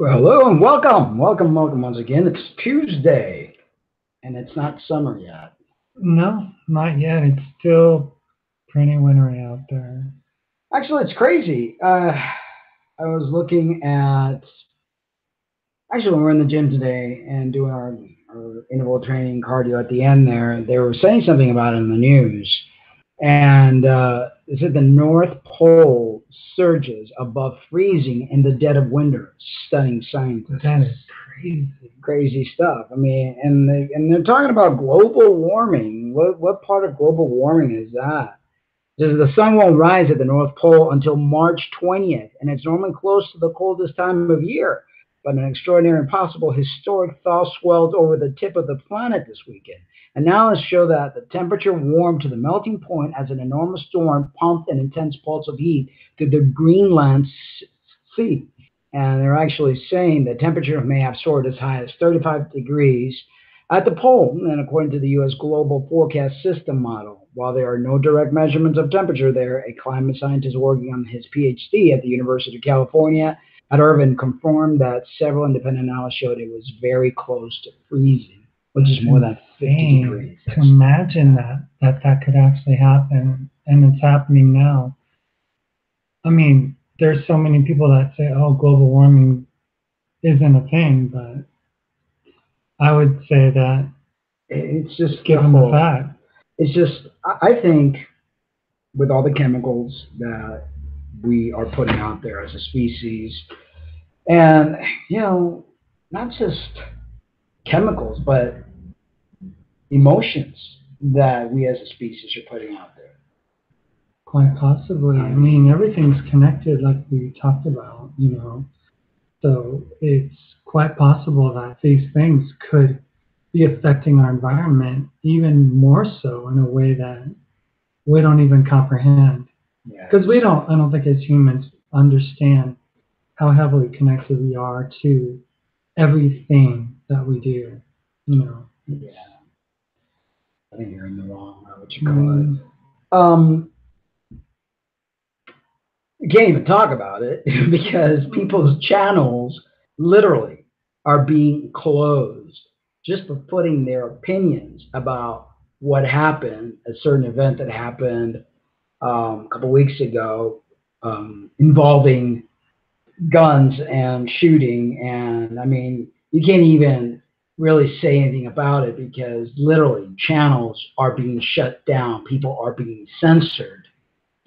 Well, hello and welcome once again. It's Tuesday, and it's not summer yet. No, not yet. It's still pretty wintry out there. Actually, it's crazy. I was looking at, actually, when we were in the gym today and doing our interval training cardio at the end there, they were saying something about it in the news. And it said the North Pole surges above freezing in the dead of winter. Stunning science. That is crazy. Crazy stuff. I mean, and they're talking about global warming. What part of global warming is that? The sun won't rise at the North Pole until March 20th, and it's normally close to the coldest time of year. But an extraordinary and possible historic thaw swelled over the tip of the planet this weekend. Analysts show that the temperature warmed to the melting point as an enormous storm pumped an intense pulse of heat through the Greenland Sea. And they're actually saying the temperature may have soared as high as 35 degrees at the pole, and according to the U.S. Global Forecast System model. While there are no direct measurements of temperature there, a climate scientist working on his PhD at the University of California at Irvine confirmed that several independent analyses showed it was very close to freezing, which is more than 50 degrees. To imagine that could actually happen, and it's happening now. I mean, there's so many people that say, oh, global warming isn't a thing, but I would say that it's just given the fact. It's just, I think, with all the chemicals that we are putting out there as a species, and, not just chemicals, but emotions that we as a species are putting out there. Quite possibly. I mean, everything's connected like we talked about, So it's quite possible that these things could be affecting our environment even more so in a way that we don't even comprehend. Because I don't think as humans understand how heavily connected we are to everything that we do, Yeah. I think you're in the wrong, what you call it. You can't even talk about it because people's channels literally are being closed just for putting their opinions about what happened, a certain event that happened a couple weeks ago involving guns and shooting. And I mean, you can't even really say anything about it because literally channels are being shut down. People are being censored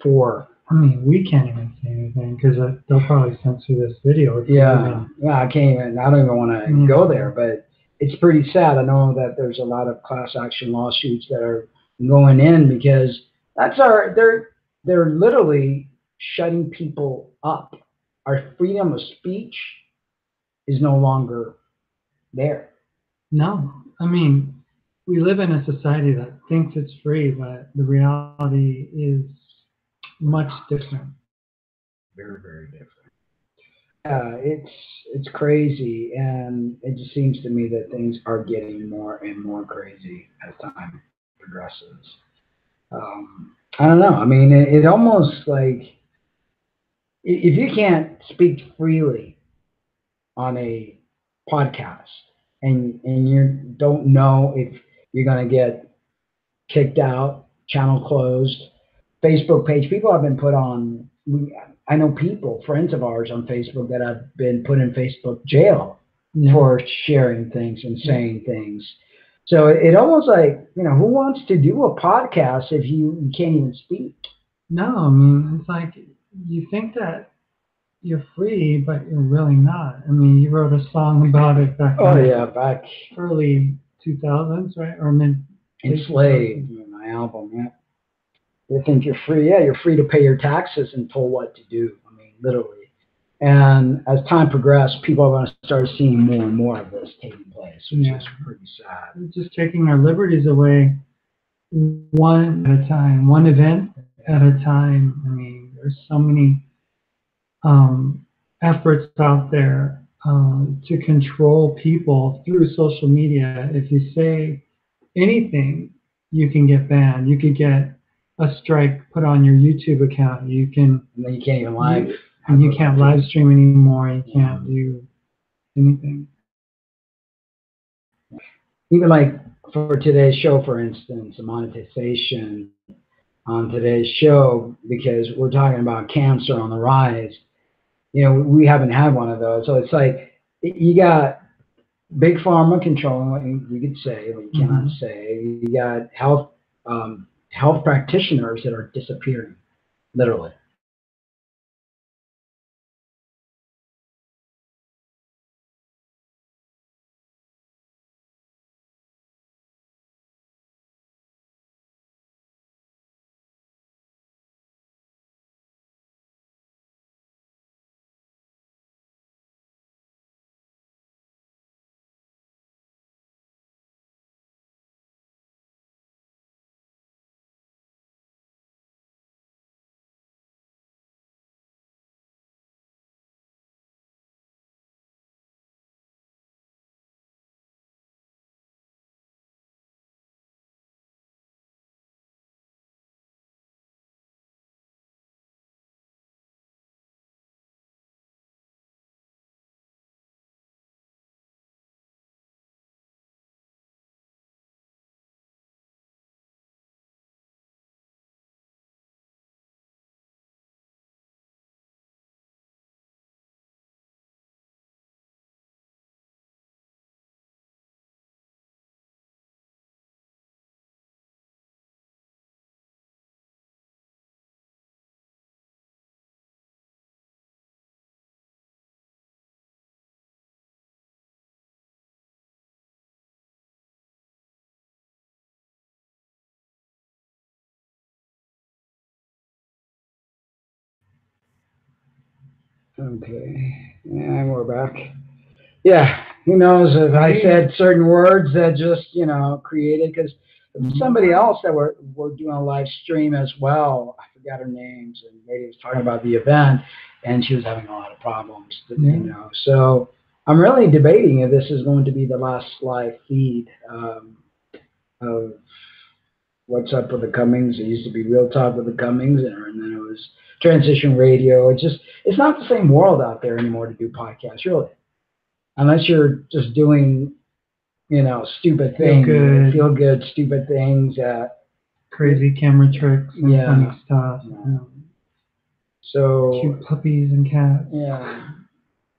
for. I mean, we can't even say anything because they'll probably censor this video. Yeah, I can't even. I don't even want to go there, but it's pretty sad. I know that there's a lot of class action lawsuits that are going in because they're literally shutting people up. Our freedom of speech is no longer there. No, I mean, we live in a society that thinks it's free, but the reality is much different. Very, very different. It's crazy, and it just seems to me that things are getting more and more crazy as time progresses. I don't know. I mean, it almost like if you can't speak freely on a podcast and you don't know if you're going to get kicked out, channel closed, Facebook page, people have been put on. I know people, friends of ours on Facebook that have been put in Facebook jail for sharing things and saying things. So it almost like, who wants to do a podcast if you can't even speak? No, I mean, it's like you think that you're free, but you're really not. I mean, you wrote a song about it back back early 2000s, right? Or mid. Enslaved, my album, yeah. You think you're free. Yeah, you're free to pay your taxes and told what to do. I mean, literally. And as time progressed, people are going to start seeing more and more of this taking place, which is pretty sad. It's just taking our liberties away one at a time, one event at a time. I mean, there's so many efforts out there to control people through social media. If you say anything, you can get banned. You could get a strike put on your YouTube account. And then you can't even live. You can't live stream anymore. You can't do anything. Even like for today's show, for instance, the monetization on today's show, because we're talking about cancer on the rise. We haven't had one of those. So it's like you got big pharma controlling what you could say, but you cannot say. You got health practitioners that are disappearing, literally. Okay, and we're back. Yeah, who knows if I said certain words that just created, because somebody else that we're doing a live stream as well. I forgot her names, and lady was talking about the event, and she was having a lot of problems. So I'm really debating if this is going to be the last live feed of What's Up with the Cummings. It used to be Real Talk with the Cummings, and then it was Transition Radio. It's not the same world out there anymore to do podcasts, really, unless you're just doing stupid things, feel good, stupid things, crazy camera tricks and funny stuff. So cute puppies and cats. Yeah.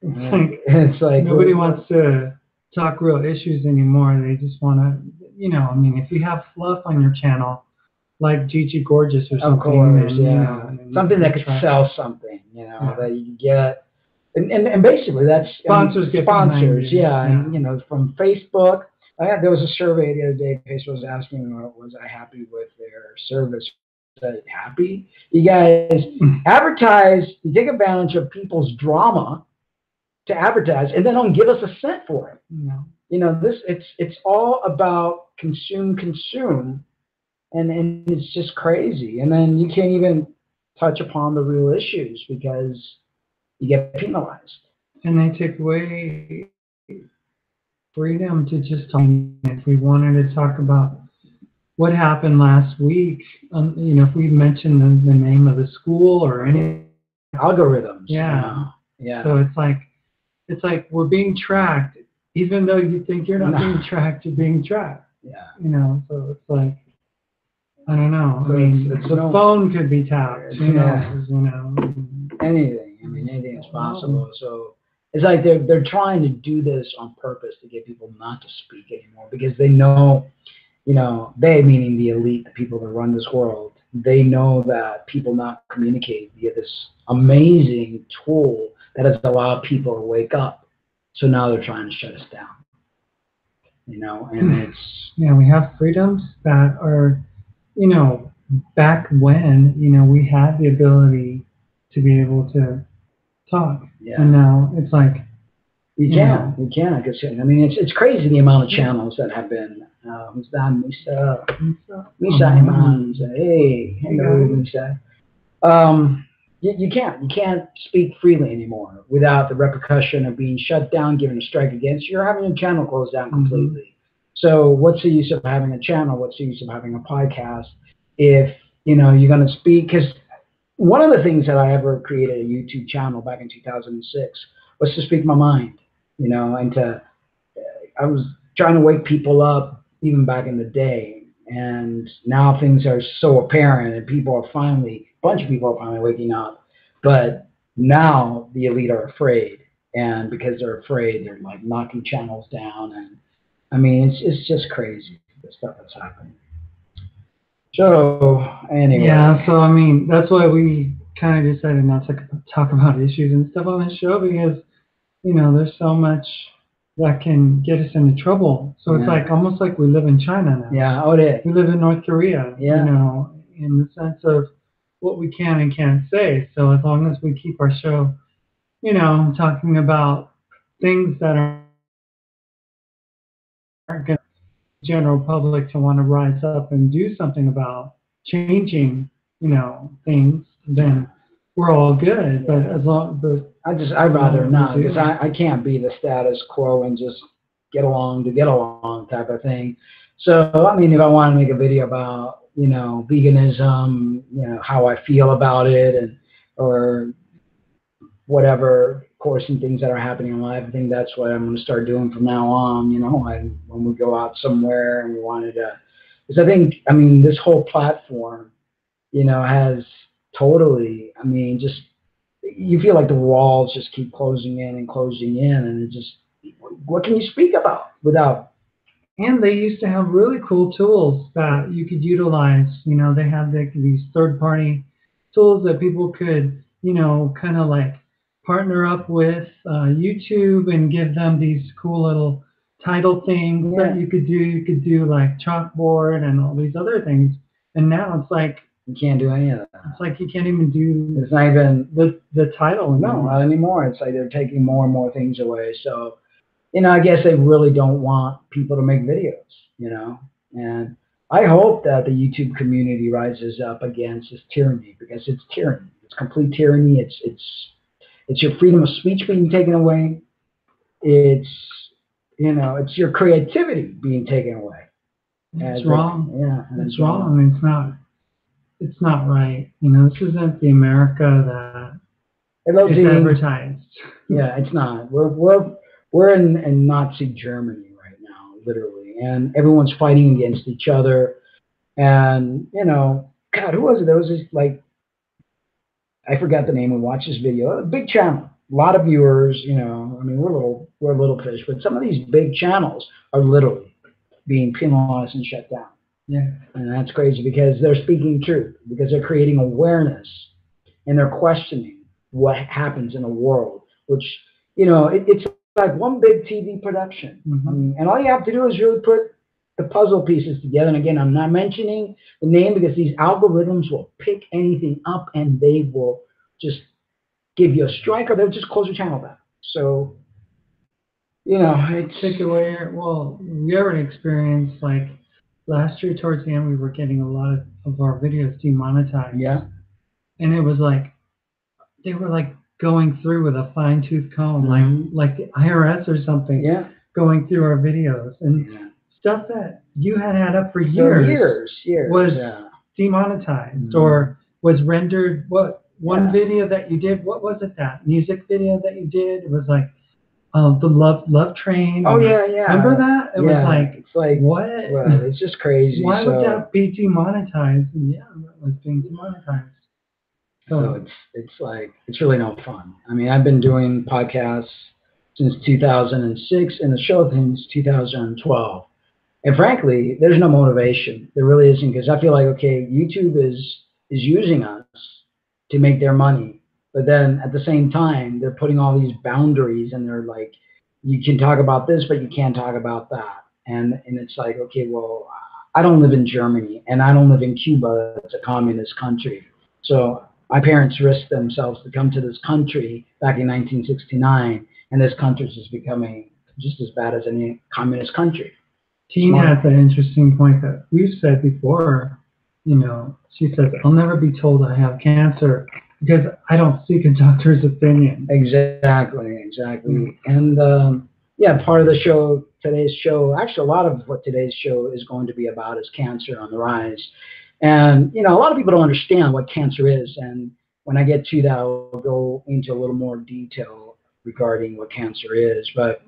It's like nobody wants to talk real issues anymore. They just want to, if you have fluff on your channel, like Gigi Gorgeous or something. Of course, something that could sell something, that you get. And basically that's sponsors, and from Facebook. There was a survey the other day. Facebook was asking, was I happy with their service? Happy? You guys advertise. You take advantage of people's drama to advertise, and then don't give us a cent for it. No. It's all about consume, and it's just crazy. And then you can't even touch upon the real issues because you get penalized. And they take away freedom to just talk. If we wanted to talk about what happened last week, if we mentioned the name of the school or any algorithms. Yeah. So it's like we're being tracked, even though you think you're not being tracked, you're being tracked. Yeah. So it's like, I don't know. So the phone could be tapped. Anything. Anything is possible. So it's like they're trying to do this on purpose to get people not to speak anymore, because they know, they, meaning the elite, the people that run this world, they know that people not communicate via this amazing tool that has allowed people to wake up. So now they're trying to shut us down. And it's we have freedoms that are, back when we had the ability to be able to talk, and now it's like you can't. It's crazy the amount of channels that have been. Who's that? Misa Imans. Hey, hello, Misa. You can't speak freely anymore without the repercussion of being shut down, given a strike against you, or having your channel closed down completely. So what's the use of having a channel? What's the use of having a podcast if you're going to speak? Because one of the things that I ever created a YouTube channel back in 2006 was to speak my mind. you know, and I was trying to wake people up even back in the day, and now things are so apparent, and a bunch of people are finally waking up, but now the elite are afraid, and because they're afraid, they're like knocking channels down, and I mean, it's just crazy the stuff that's happening. So anyway, Yeah, so I mean, that's why we kind of decided not to talk about issues and stuff on this show because, there's so much that can get us into trouble. So it's yeah, like almost like we live in China now. yeah, oh, it is, We live in North Korea, yeah, in the sense of what we can and can't say. So as long as we keep our show, talking about things that aren't going to general public to want to rise up and do something about changing, things, then we're all good. But as long, but I'd rather not we because do. I can't be the status quo and just get along to get along type of thing. So I mean, if I want to make a video about veganism, how I feel about it, and or whatever course and things that are happening in life, I think that's what I'm going to start doing from now on. And when we go out somewhere and we wanted to, because I mean, this whole platform, has totally, I mean, just you feel like the walls just keep closing in and closing in, and it just, what can you speak about without? And they used to have really cool tools that you could utilize. They have these third-party tools that people could, kind of like partner up with YouTube and give them these cool little title things that Yeah, you could do. You could do like chalkboard and all these other things. And now you can't do any of that. it's like you can't even do It's not even, the title no, anymore. not anymore. It's like they're taking more and more things away. So, I guess they really don't want people to make videos, and I hope that the YouTube community rises up against this tyranny, because it's tyranny. It's complete tyranny. It's your freedom of speech being taken away. It's it's your creativity being taken away. It's As wrong. yeah, It's wrong. It's not right. This isn't the America that Hello, is Dean. advertised. Yeah, it's not. We're in Nazi Germany right now, literally, and everyone's fighting against each other. And God, who was it? There was this, like, I forgot the name. We watched this video. A big channel, a lot of viewers. I mean, we're little fish, but some of these big channels are literally being penalized and shut down. Yeah. And that's crazy because they're speaking truth, because they're creating awareness, and they're questioning what happens in the world, which, it's like one big TV production. Mm-hmm. I mean, and all you have to do is really put the puzzle pieces together. And again, I'm not mentioning the name because these algorithms will pick anything up and they will just give you a strike, or they'll just close your channel down. So, it's Take away. Well, we already experienced like last year towards the end, we were getting a lot of our videos demonetized. yeah, And it was like they were like going through with a fine tooth comb, like the IRS or something, yeah, going through our videos and yeah. stuff that you had up for Years was yeah. demonetized or was rendered. What one video that you did? What was it? That music video that you did? It was like the Love Train. Oh yeah. Remember that? It was like, it's like, what? well, it's just crazy. Why would that be demonetized? And yeah, that was being demonetized. So it's like, it's really no fun. I mean, I've been doing podcasts since 2006 and the show since 2012. And frankly, there's no motivation. There really isn't, because I feel like, okay, YouTube is using us to make their money. But then at the same time, they're putting all these boundaries, and they're like, you can talk about this, but you can't talk about that. And it's like, okay, well, I don't live in Germany, and I don't live in Cuba. It's a communist country. So my parents risked themselves to come to this country back in 1969, and this country is just becoming just as bad as any communist country. Teen has an interesting point that we've said before. She says, I'll never be told I have cancer because I don't seek a doctor's opinion. Exactly. And part of the show, today's show, actually a lot of what today's show is going to be about is cancer on the rise. And, a lot of people don't understand what cancer is. And when I get to that, I'll go into a little more detail regarding what cancer is. But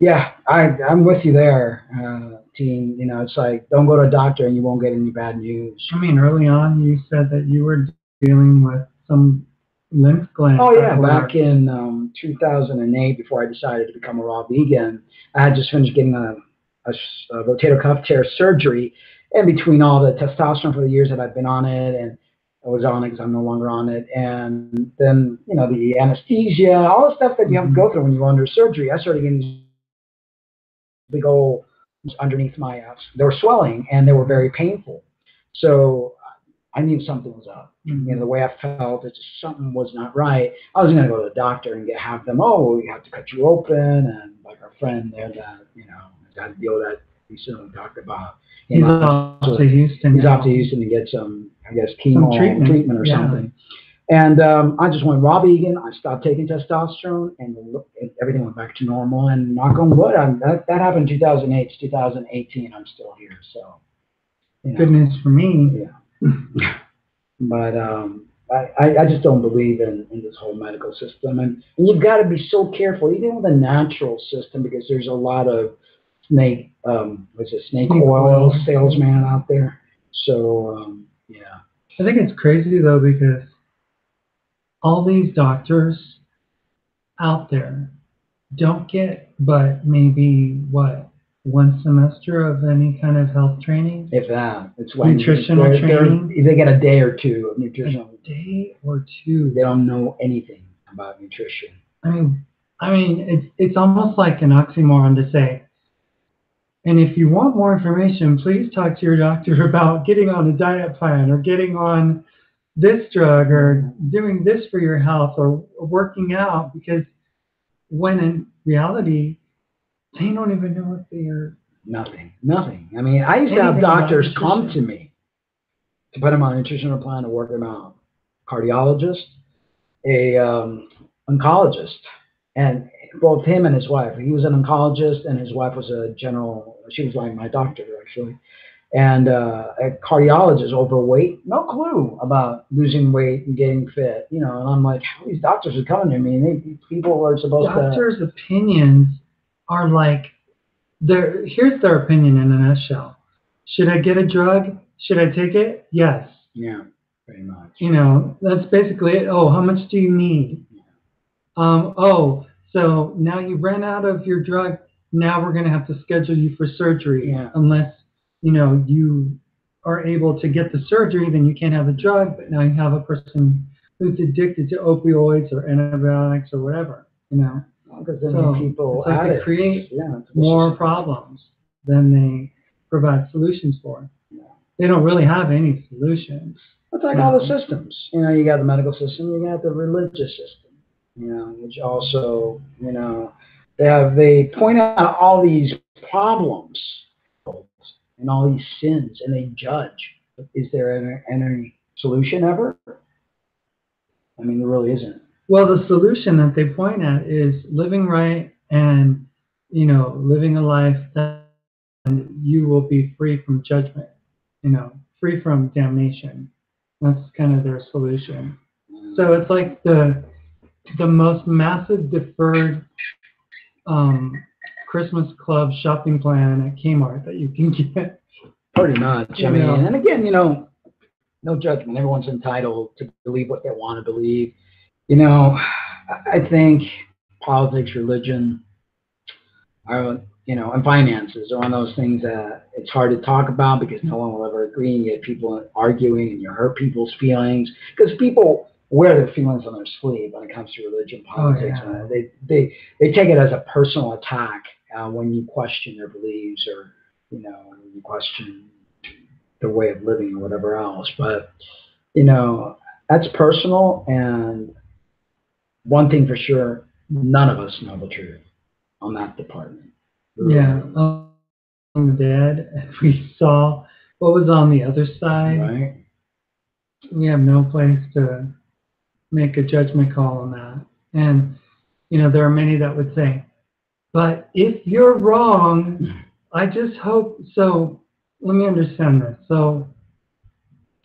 yeah, I'm with you there, team. You know, it's like don't go to a doctor and you won't get any bad news. I mean, early on, you said that you were dealing with some lymph glands. Oh yeah, back in 2008, before I decided to become a raw vegan, I had just finished getting a rotator cuff tear surgery. And between all the testosterone for the years that I've been on it, and I was on it because I'm no longer on it, and then you know the anesthesia, all the stuff that you have to go through when you go under surgery, I started getting these big old underneath my they were swelling and they were very painful. So I knew something was up. You know, the way I felt, that something was not right. I was going to go to the doctor and have them, oh, we have to cut you open, and like our friend there that, you know, got to deal with that. We soon talked about. He's off to Houston. He's off to Houston to get some, I guess, chemo treatment or something. And I just went raw vegan. I stopped taking testosterone, and everything went back to normal. And knock on wood, that happened in 2008 to 2018. I'm still here, so. You know, good news for me. Yeah. But I just don't believe in this whole medical system, and you've got to be so careful, even with the natural system, because there's a lot of snake oil salesman out there. So yeah. I think it's crazy though, because all these doctors out there don't get but maybe one semester of any kind of health training. If that. It's nutritional training. They get a day or two of nutritional. A day or two. They don't know anything about nutrition. I mean, it's almost like an oxymoron to say, and if you want more information, please talk to your doctor about getting on a diet plan or getting on this drug or doing this for your health or working out, because when in reality, they don't even know what they're... Nothing. I mean, I used to have doctors come to me to put them on a nutritional plan to work them out. Cardiologist, a oncologist, and both him and his wife. He was an oncologist, and his wife was she was like my doctor, actually. And a cardiologist, overweight, no clue about losing weight and getting fit. You know, and I'm like, how these doctors are coming to me, and people are supposed to... Doctors' opinions are like, here's their opinion in a nutshell. Should I get a drug? Should I take it? Yes. Yeah, pretty much. You know, that's basically it. Oh, how much do you need? Yeah. Oh, so now you ran out of your drug. Now we're going to have to schedule you for surgery. Yeah. Unless, you know, you are able to get the surgery, then you can't have a drug. But now you have a person who's addicted to opioids or antibiotics or whatever, you know. Because then people it's like they create more problems than they provide solutions for. Yeah. They don't really have any solutions. It's like all the systems. You know, you got the medical system, you got the religious system, you know, which also, you know, they point out all these problems and all these sins, and they judge. Is there any solution ever? I mean, there really isn't. Well, the solution that they point at is living right and, you know, living a life that you will be free from judgment, you know, free from damnation. That's kind of their solution. So it's like the most massive deferred Christmas club shopping plan at Kmart that you can get. Pretty much. I mean, and again, you know, no judgment. Everyone's entitled to believe what they want to believe. You know, I think politics, religion, you know, and finances are one of those things that it's hard to talk about because no one will ever agree, and you get people arguing and you hurt people's feelings because people wear their feelings on their sleeve when it comes to religion, politics. Oh, yeah. They take it as a personal attack when you question their beliefs or, you know, when you question their way of living or whatever else. But, you know, that's personal, and one thing for sure, none of us know the truth on that department. Yeah, on the dead, and we saw what was on the other side. Right. We have no place to make a judgment call on that. And, you know, there are many that would say, but if you're wrong, I just hope so. Let me understand this. So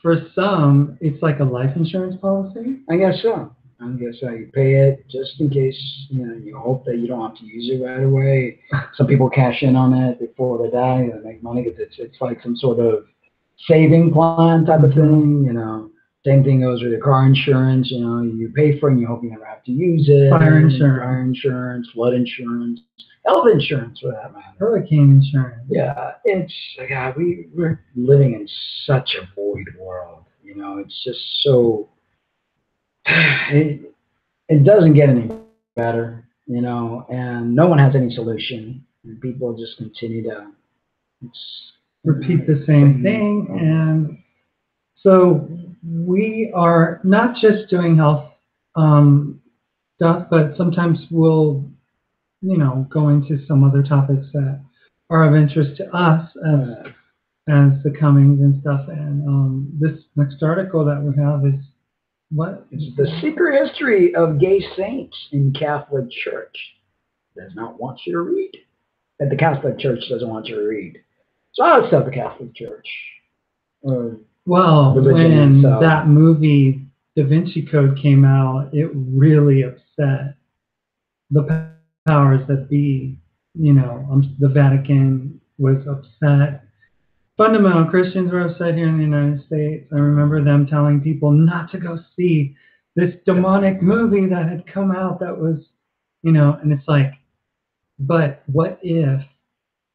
for some, it's like a life insurance policy? I guess so. I guess you pay it just in case, you hope that you don't have to use it right away. Some people cash in on it before they die and make money because it's like some sort of saving plan type of thing. Same thing goes with your car insurance. You pay for it and you hope you never have to use it. Fire insurance, flood insurance, health insurance for that matter. Hurricane insurance. Yeah, God, we're living in such a void world. It's just so it doesn't get any better, and no one has any solution. And people just continue to repeat the same thing. And so we are not just doing health stuff, but sometimes we'll, go into some other topics that are of interest to us as the Cummings and stuff. And this next article that we have is what? It's the secret history of gay saints in Catholic Church. Does not want you to read. That the Catholic Church doesn't want you to read. So I would stuff the Catholic Church. Well, when that movie Da Vinci Code came out, it really upset the powers that be. The Vatican was upset. Fundamental Christians were upset here in the United States. I remember them telling people not to go see this demonic movie that had come out that was, and it's like, but what if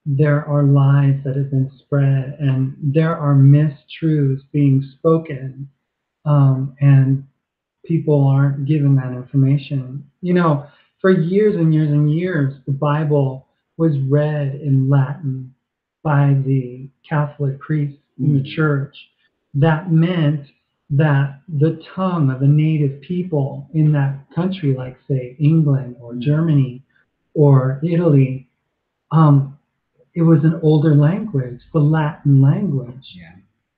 there are lies that have been spread and there are mistruths being spoken, and people aren't given that information? For years and years and years, the Bible was read in Latin by the Catholic priests in the church. That meant that the tongue of the native people in that country, like say England or Germany or Italy, it was an older language, the Latin language. Yeah.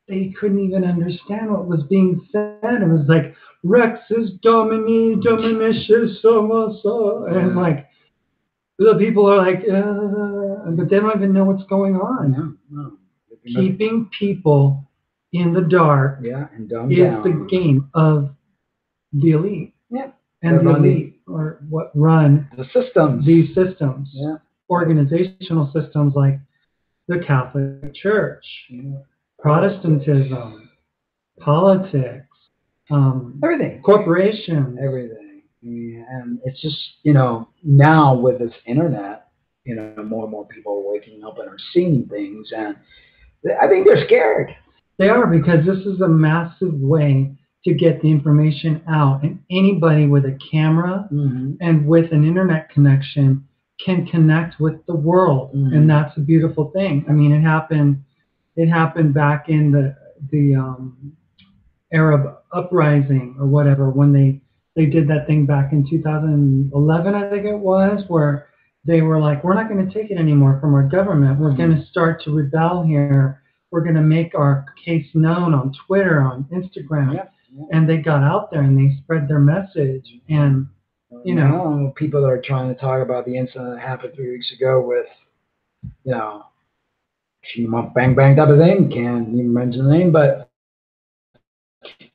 They couldn't even understand what was being said. It was like Rexus Domini Dominicius Somoso, and like the people are like, but they don't even know what's going on. No. Keeping people in the dark and dumb is down. the game of the elite. Yeah. And the elite are what run the systems. These systems. Yeah. Organizational systems like the Catholic Church, Protestantism, politics, everything. Corporations. Everything. Yeah, and it's just, now with this internet, more and more people are waking up and are seeing things, and I think they're scared. They are, because this is a massive way to get the information out, and anybody with a camera and with an internet connection can connect with the world, and that's a beautiful thing. I mean, it happened back in the Arab uprising or whatever, when they did that thing back in 2011, I think it was, where they were like, we're not going to take it anymore from our government. We're going to start to rebel here. We're going to make our case known on Twitter, on Instagram. Yeah. And they got out there and they spread their message. And, people that are trying to talk about the incident that happened 3 weeks ago with, bang bang type of thing. Can't even mention the name, but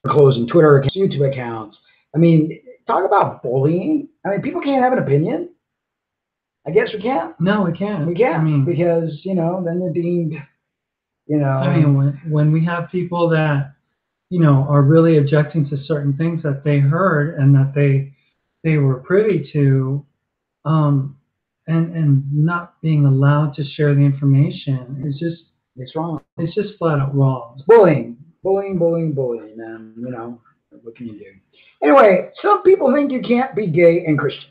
closing Twitter accounts, YouTube accounts. I mean, talk about bullying. I mean, people can't have an opinion. I guess we can't. No, we can't. We can't. I mean, because, then they're deemed, I mean, when we have people that, are really objecting to certain things that they heard and that they were privy to, and not being allowed to share the information, it's wrong. It's just flat out wrong. It's bullying, and what can you do? Anyway, some people think you can't be gay and Christian.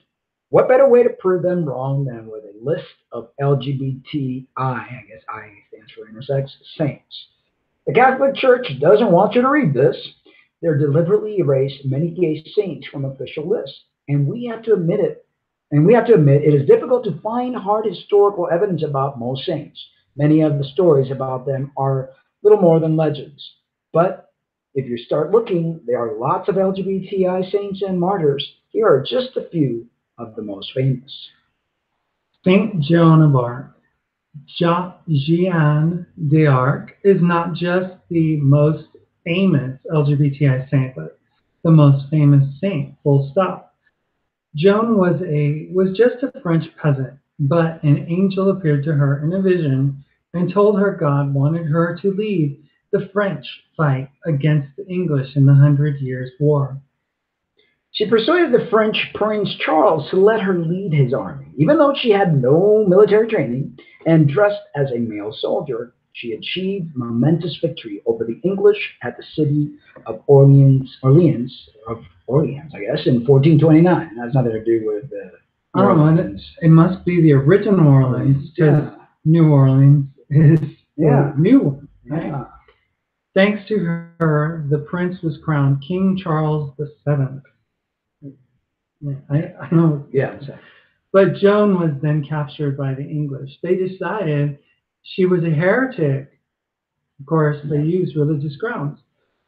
What better way to prove them wrong than with a list of LGBTI, I guess I stands for intersex, saints. The Catholic Church doesn't want you to read this. They're deliberately erased many gay saints from official lists, and we have to admit it. And we have to admit it is difficult to find hard historical evidence about most saints. Many of the stories about them are little more than legends. But if you start looking, there are lots of LGBTI saints and martyrs. Here are just a few of the most famous. Saint Joan of Arc. Jeanne d'Arc is not just the most famous LGBTI saint, but the most famous saint, full stop. Joan was just a French peasant, but an angel appeared to her in a vision and told her God wanted her to lead the French fight against the English in the Hundred Years' War. She persuaded the French Prince Charles to let her lead his army. Even though she had no military training and dressed as a male soldier, she achieved momentous victory over the English at the city of Orleans, I guess, in 1429. It has nothing to do with I don't know. It must be the original Orleans, because New Orleans is new, right? Yeah. Thanks to her, the prince was crowned King Charles VII. Yeah, I know. Yeah. But Joan was then captured by the English. They decided she was a heretic. Of course, they used religious grounds.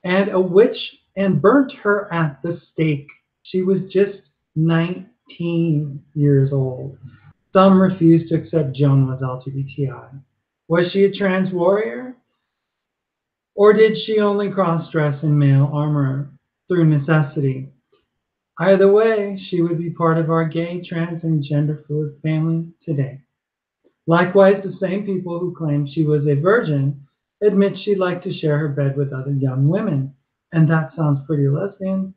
And a witch, and burnt her at the stake. She was just 19 years old. Some refused to accept Joan was LGBTI. Was she a trans warrior? Or did she only cross-dress in male armor through necessity? Either way, she would be part of our gay, trans, and gender fluid family today. Likewise, the same people who claim she was a virgin admit she liked to share her bed with other young women. And that sounds pretty lesbian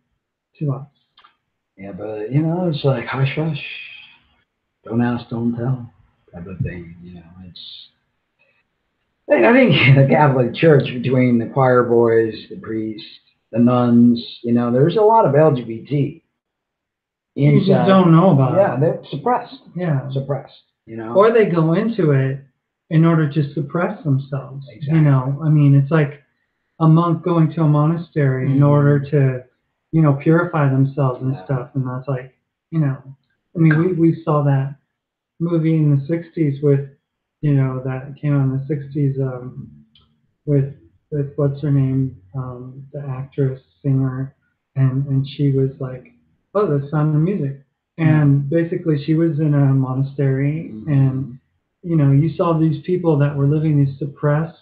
to us. Yeah, but it's like hush hush, don't ask, don't tell type of thing. I think the Catholic Church, between the choir boys, the priests, the nuns, there's a lot of LGBT. You just don't know about it. Yeah, they're suppressed. Yeah. Suppressed, Or they go into it in order to suppress themselves. Exactly. I mean, it's like a monk going to a monastery in order to, purify themselves and stuff. And that's like, I mean, we saw that movie in the 60s with, that came out in the 60s with what's her name, the actress, singer, and she was like, oh, the Sound of Music. And basically she was in a monastery, and, you saw these people that were living these suppressed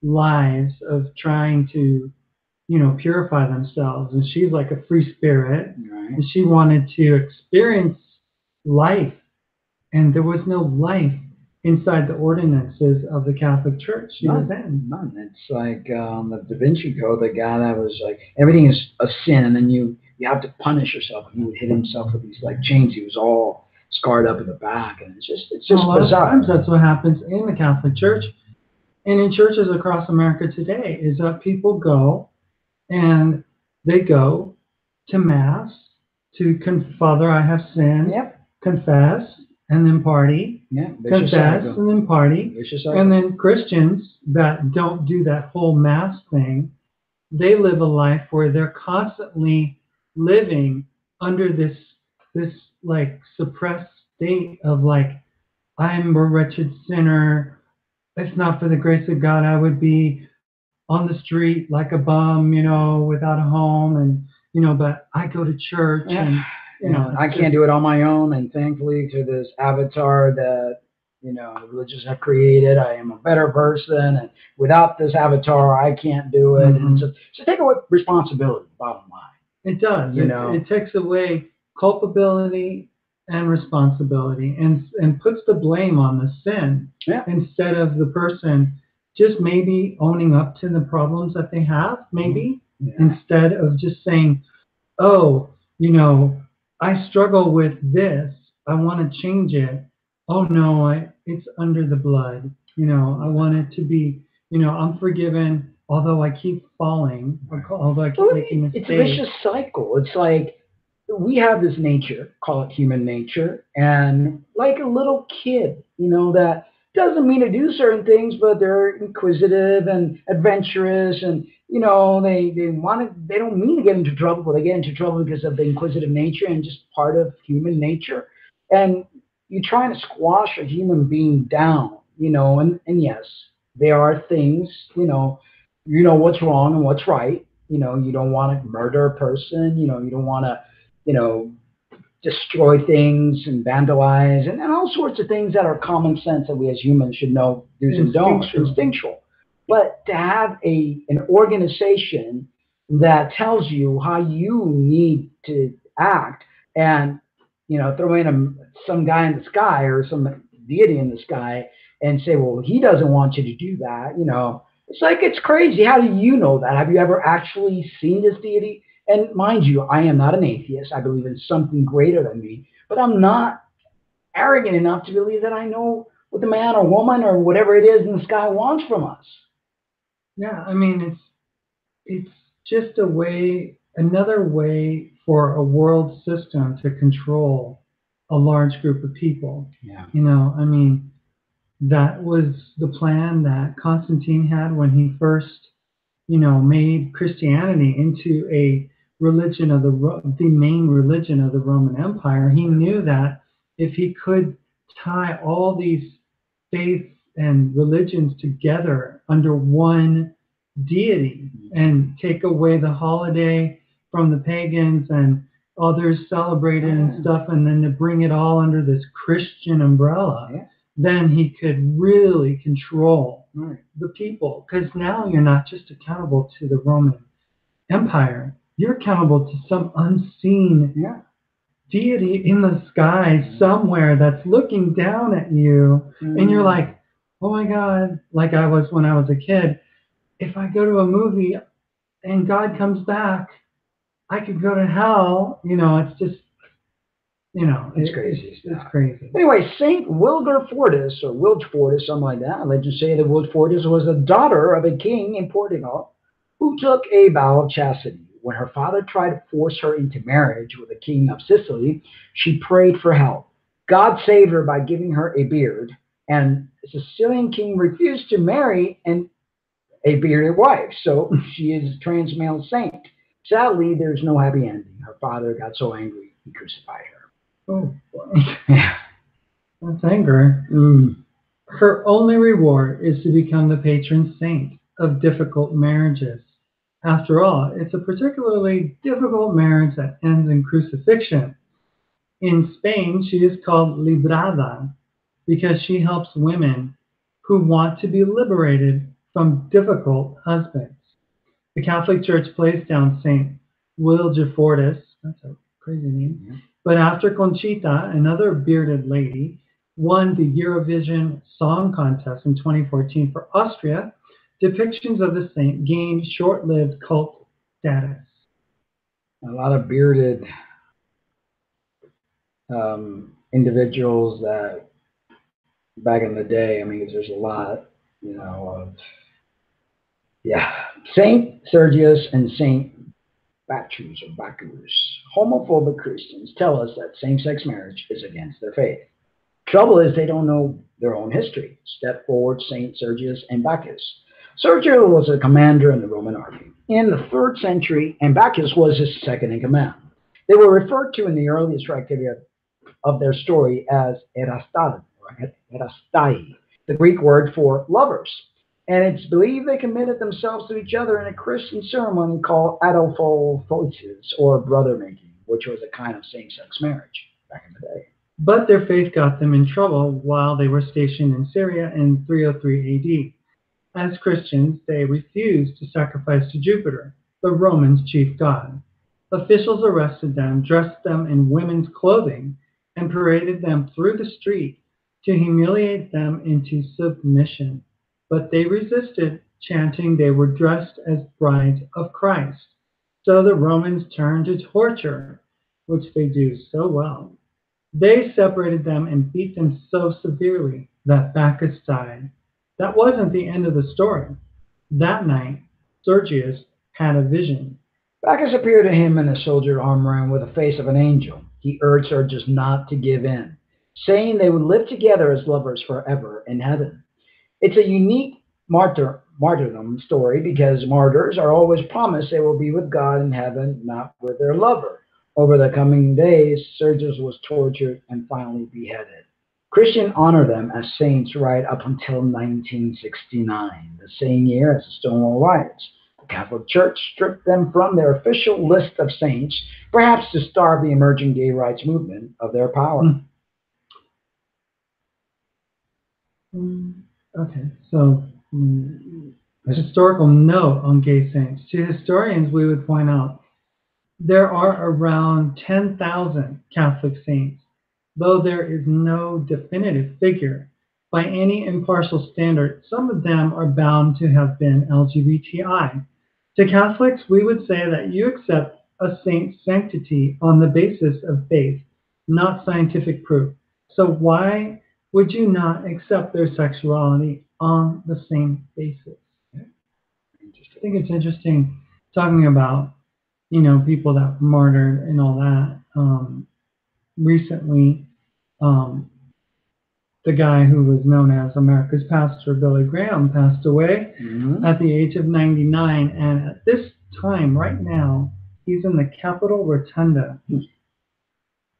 lives of trying to, purify themselves. And she's like a free spirit, and she wanted to experience life. And there was no life inside the ordinances of the Catholic Church she was in. None. It's like the Da Vinci Code, the guy that was like, everything is a sin, and then you have to punish yourself. And he would hit himself with these like chains. He was all scarred up in the back, and it's just a lot bizarre. Of times that's what happens in the Catholic Church and in churches across America today, is that people go and they go to Mass to Father, I have sinned, confess, and then party, confess, and then party. And then Christians that don't do that whole Mass thing, they live a life where they're constantly living under this like suppressed state of like, I'm a wretched sinner. If not for the grace of God, I would be on the street like a bum, without a home, and but I go to church, and I can't do it on my own, and thankfully to this avatar that the religious have created, I am a better person, and without this avatar, I can't do it. And so take away responsibility. Bottom line, it does. It takes away culpability and responsibility, and puts the blame on the sin instead of the person just maybe owning up to the problems that they have, maybe instead of just saying, oh, I struggle with this, I want to change it. Oh no, it's under the blood. I want it to be, I'm forgiven, although I keep falling, although I keep making mistakes. It's a vicious cycle. It's like we have this nature, call it human nature, and like a little kid, that doesn't mean to do certain things, but they're inquisitive and adventurous, and they don't mean to get into trouble, but they get into trouble because of the inquisitive nature and just part of human nature. And you're trying to squash a human being down, and yes, there are things, what's wrong and what's right. You don't want to murder a person, you don't want to, destroy things and vandalize and all sorts of things that are common sense that we as humans should know, do's and don'ts, instinctual. But to have an organization that tells you how you need to act, and throw in some guy in the sky or some deity in the sky and say, well, he doesn't want you to do that. It's like, it's crazy. How do you know that? Have you ever actually seen this deity? And mind you, I am not an atheist. I believe in something greater than me, but I'm not arrogant enough to believe that I know what the man or woman or whatever it is in the sky wants from us. Yeah, I mean, it's just another way for a world system to control a large group of people. Yeah. I mean, that was the plan that Constantine had when he first, made Christianity into a religion of the main religion of the Roman Empire. He knew that if he could tie all these faiths and religions together under one deity and take away the holiday from the pagans and others celebrate it and stuff, and then to bring it all under this Christian umbrella, then he could really control the people. Because now you're not just accountable to the Roman Empire, you're accountable to some unseen deity in the sky somewhere that's looking down at you, and you're like, oh my God, like I was when I was a kid. If I go to a movie and God comes back, I could go to hell. It's just, It's crazy. It's crazy. Anyway, Saint Wilgefortis, or Wilgefortis, something like that. Legends say that Wilgefortis was the daughter of a king in Portugal who took a vow of chastity. When her father tried to force her into marriage with the king of Sicily, she prayed for help. God saved her by giving her a beard, and the Sicilian king refused to marry a bearded wife, so she is a trans male saint. Sadly, there's no happy ending. Her father got so angry he crucified her. Oh, boy. That's anger. Her only reward is to become the patron saint of difficult marriages. After all, it's a particularly difficult marriage that ends in crucifixion. In Spain, she is called librada because she helps women who want to be liberated from difficult husbands. The Catholic Church placed down Saint Wilgefortis, that's a crazy name, but after Conchita, another bearded lady, won the Eurovision Song Contest in 2014 for Austria, depictions of the saint gained short-lived cult status. A lot of bearded individuals that back in the day, I mean, there's a lot, of, Saint Sergius and Saint Bacchus or Bacchus. Homophobic Christians tell us that same-sex marriage is against their faith. Trouble is they don't know their own history. Step forward, Saint Sergius and Bacchus. Sergius was a commander in the Roman army in the 3rd century, and Bacchus was his second in command. They were referred to in the earliest criteria of their story as erastai, the Greek word for lovers. And it's believed they committed themselves to each other in a Christian ceremony called adelphothosis, or brother making, which was a kind of same-sex marriage back in the day. But their faith got them in trouble while they were stationed in Syria in 303 AD. As Christians, they refused to sacrifice to Jupiter, the Romans' chief god. Officials arrested them, dressed them in women's clothing, and paraded them through the street to humiliate them into submission. But they resisted, chanting they were dressed as brides of Christ. So the Romans turned to torture, which they do so well. They separated them and beat them so severely that Bacchus died. That wasn't the end of the story. That night, Sergius had a vision. Bacchus appeared to him in a soldier armor and with the face of an angel. He urged Sergius not to give in, saying they would live together as lovers forever in heaven. It's a unique martyrdom story because martyrs are always promised they will be with God in heaven, not with their lover. Over the coming days, Sergius was tortured and finally beheaded. Christians honor them as saints right up until 1969, the same year as the Stonewall riots. The Catholic Church stripped them from their official list of saints, perhaps to starve the emerging gay rights movement of their power. Okay, so a historical note on gay saints. To historians, we would point out there are around 10,000 Catholic saints, though there is no definitive figure. By any impartial standard, some of them are bound to have been LGBTI. To Catholics, we would say that you accept a saint's sanctity on the basis of faith, not scientific proof. So why would you not accept their sexuality on the same basis? I think it's interesting talking about, people that were martyred and all that. Recently, um, the guy who was known as America's Pastor, Billy Graham, passed away at the age of 99. And at this time, right now, he's in the Capitol Rotunda.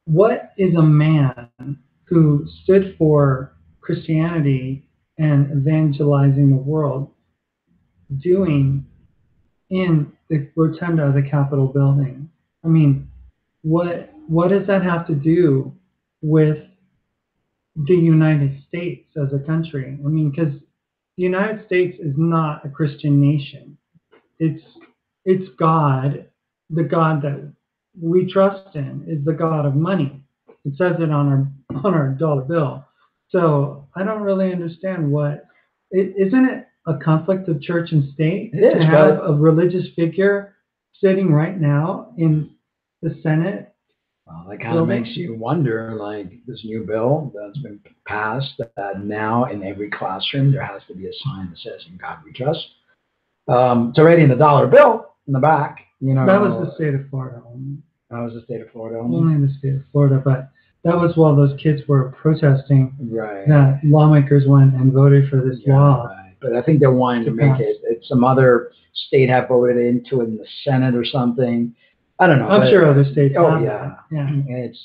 What is a man who stood for Christianity and evangelizing the world doing in the rotunda of the Capitol building? I mean, what does that have to do with the United States as a country? I mean, because the United States is not a Christian nation. It's God, the God that we trust in is the God of money. It says it on our dollar bill. So I don't really understand isn't it a conflict of church and state to have a religious figure sitting right now in the Senate? Well, that kind of makes you wonder, like this new bill that's been passed, that now in every classroom there has to be a sign that says "In God We Trust." It's already in the dollar bill in the back. That was the state of Florida only. That was the state of Florida only in the state of Florida, but that was while those kids were protesting. Right. That lawmakers went and voted for this law. Right. But I think they're wanting to make it. Some other state have voted into it in the Senate or something. I don't know. I'm sure other states have. Yeah. It's,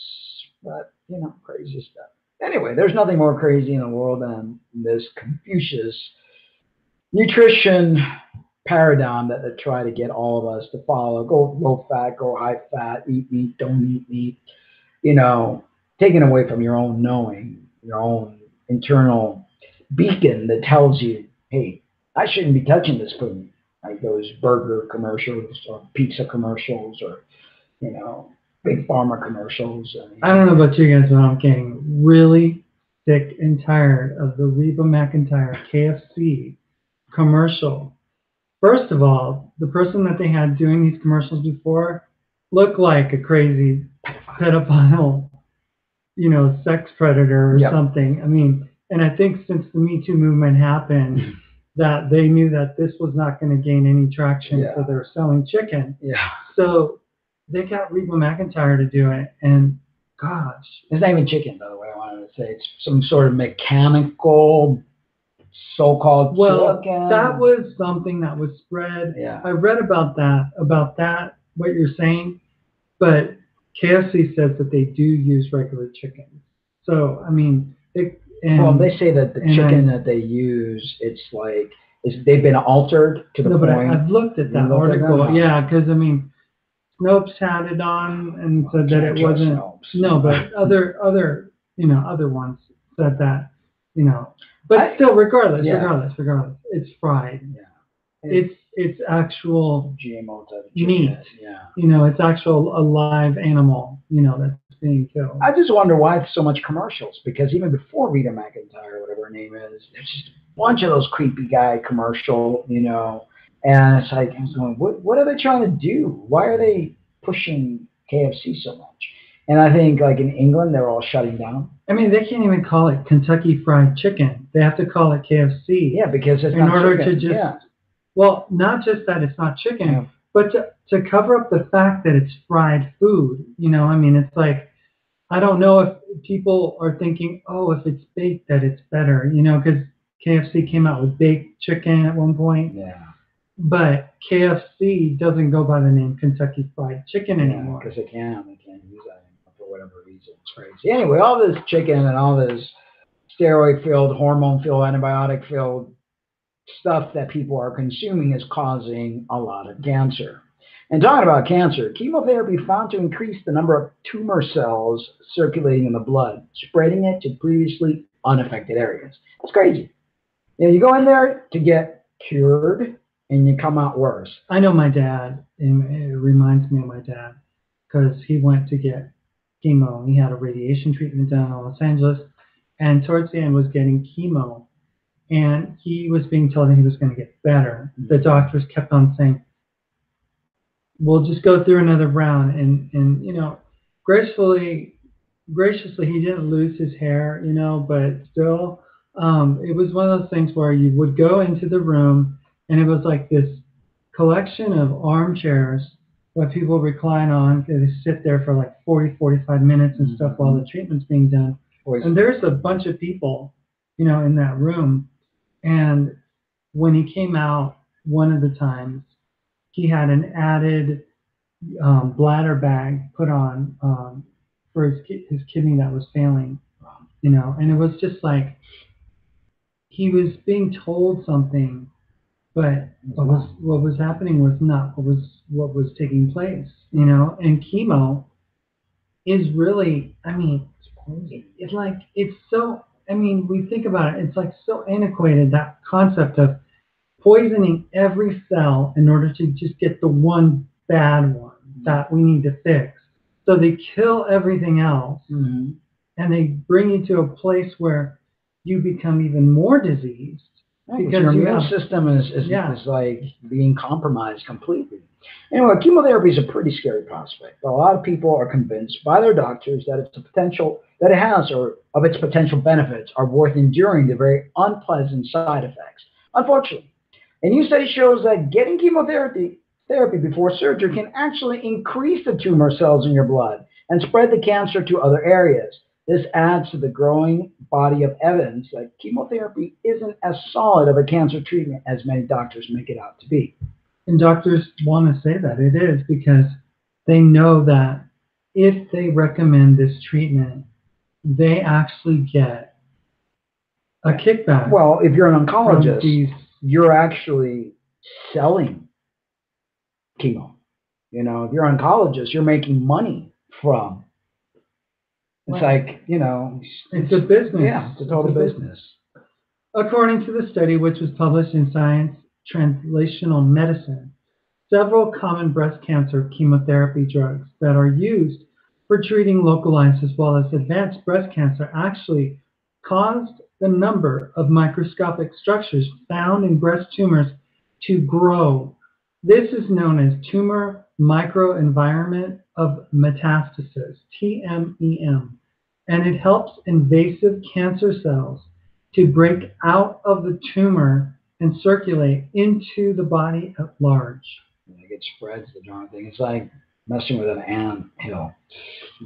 crazy stuff. Anyway, there's nothing more crazy in the world than this Confucius nutrition paradigm that they try to get all of us to follow. Go low fat, go high fat, eat meat, don't eat meat. Taken away from your own knowing, your own internal beacon that tells you, hey, I shouldn't be touching this food. Like those burger commercials or pizza commercials or, big pharma commercials. I don't know about you guys, but I'm getting really sick and tired of the Reba McEntire KFC commercial. First of all, the person that they had doing these commercials before looked like a crazy pedophile, sex predator or something. I mean, and I think since the Me Too movement happened, that they knew that this was not going to gain any traction, so they're selling chicken. Yeah. So they got Reba McEntire to do it, and gosh. It's not even chicken, by the way, I wanted to say. It's some sort of mechanical so-called chicken. That was something that was spread. Yeah. I read about that, what you're saying, but KFC says that they do use regular chicken. So, I mean, they say that the chicken that they use, they've been altered to the point. But I've looked at that article. Yeah, because, I mean, Snopes had it on and said that it wasn't. Snopes. No, but other ones said that, But still, regardless, it's fried. Yeah. It's actual GMO type meat. Yeah. It's actual a live animal, that's being killed. I just wonder why so much commercials, because even before Rita McEntire, whatever her name is, there's just a bunch of those creepy guy commercial, and it's like, I was going, what are they trying to do? Why are they pushing KFC so much? And I think, like in England, they're all shutting down. I mean, they can't even call it Kentucky Fried Chicken. They have to call it KFC. Yeah, because it's not chicken. Well, not just that it's not chicken, but to cover up the fact that it's fried food. I mean, it's like, I don't know if people are thinking, oh, if it's baked, that it's better, because KFC came out with baked chicken at one point. Yeah. But KFC doesn't go by the name Kentucky Fried Chicken anymore. Because they can't use that for whatever reason. It's crazy. Anyway, all this chicken and all this steroid-filled, hormone-filled, antibiotic-filled stuff that people are consuming is causing a lot of cancer. And talking about cancer, chemotherapy found to increase the number of tumor cells circulating in the blood, spreading it to previously unaffected areas. That's crazy. You go in there to get cured and you come out worse. I know my dad, and it reminds me of my dad because he went to get chemo. He had a radiation treatment down in Los Angeles, and towards the end was getting chemo, and he was being told that he was going to get better. The doctors kept on saying, "We'll just go through another round," and gracefully, graciously, he didn't lose his hair, but still, it was one of those things where you would go into the room, and it was like this collection of armchairs that people recline on. They sit there for like 40, 45 minutes and stuff while the treatment's being done. And there's a bunch of people, in that room. And when he came out, one of the times, he had an added bladder bag put on for his kidney that was failing, and it was just like he was being told something, but what was happening was not what was taking place, and chemo is really, I mean, it's like, it's so, I mean, we think about it, it's like so antiquated, that concept of poisoning every cell in order to just get the one bad one that we need to fix. So they kill everything else, and they bring you to a place where you become even more diseased. Because your immune system is like being compromised completely. Anyway, chemotherapy is a pretty scary prospect. A lot of people are convinced by their doctors that its potential that it has, or of its potential benefits, are worth enduring the very unpleasant side effects. Unfortunately, a new study shows that getting chemotherapy before surgery can actually increase the tumor cells in your blood and spread the cancer to other areas. This adds to the growing body of evidence that chemotherapy isn't as solid of a cancer treatment as many doctors make it out to be. And doctors want to say that it is because they know that if they recommend this treatment, they actually get a kickback. Well, if you're an oncologist, you're actually selling chemo. If you're an oncologist, you're making money from. It's like, it's a business. Yeah, it's a total business. According to the study, which was published in Science Translational Medicine, several common breast cancer chemotherapy drugs that are used for treating localized as well as advanced breast cancer actually caused the number of microscopic structures found in breast tumors to grow. This is known as tumor microenvironment of metastasis, TMEM, and it helps invasive cancer cells to break out of the tumor and circulate into the body at large. It spreads the darn thing. It's like messing with an ant hill,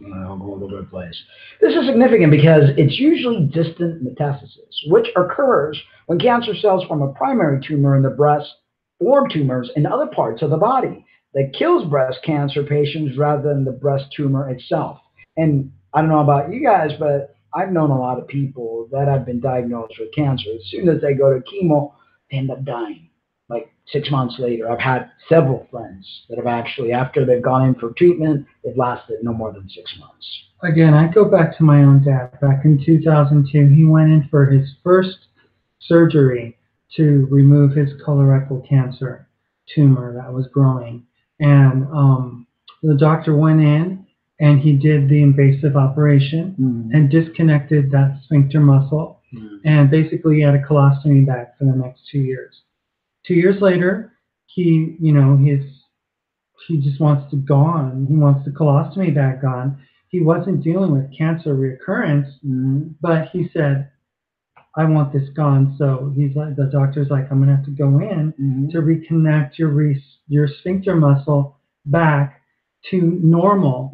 all over the place. This is significant because it's usually distant metastasis, which occurs when cancer cells from a primary tumor in the breast form tumors in other parts of the body that kills breast cancer patients rather than the breast tumor itself. And I don't know about you guys, but I've known a lot of people that have been diagnosed with cancer. As soon as they go to chemo, they end up dying. Like 6 months later, I've had several friends that have actually, after they've gone in for treatment, they've lasted no more than 6 months. Again, I go back to my own dad. Back in 2002, he went in for his first surgery to remove his colorectal cancer tumor that was growing. And the doctor went in and he did the invasive operation and disconnected that sphincter muscle. And basically he had a colostomy bag for the next 2 years. 2 years later, he just wants to gone. He wants the colostomy bag gone. He wasn't dealing with cancer reoccurrence, but he said, I want this gone. So he's like, the doctor's like, I'm gonna have to go in to reconnect your sphincter muscle back to normal.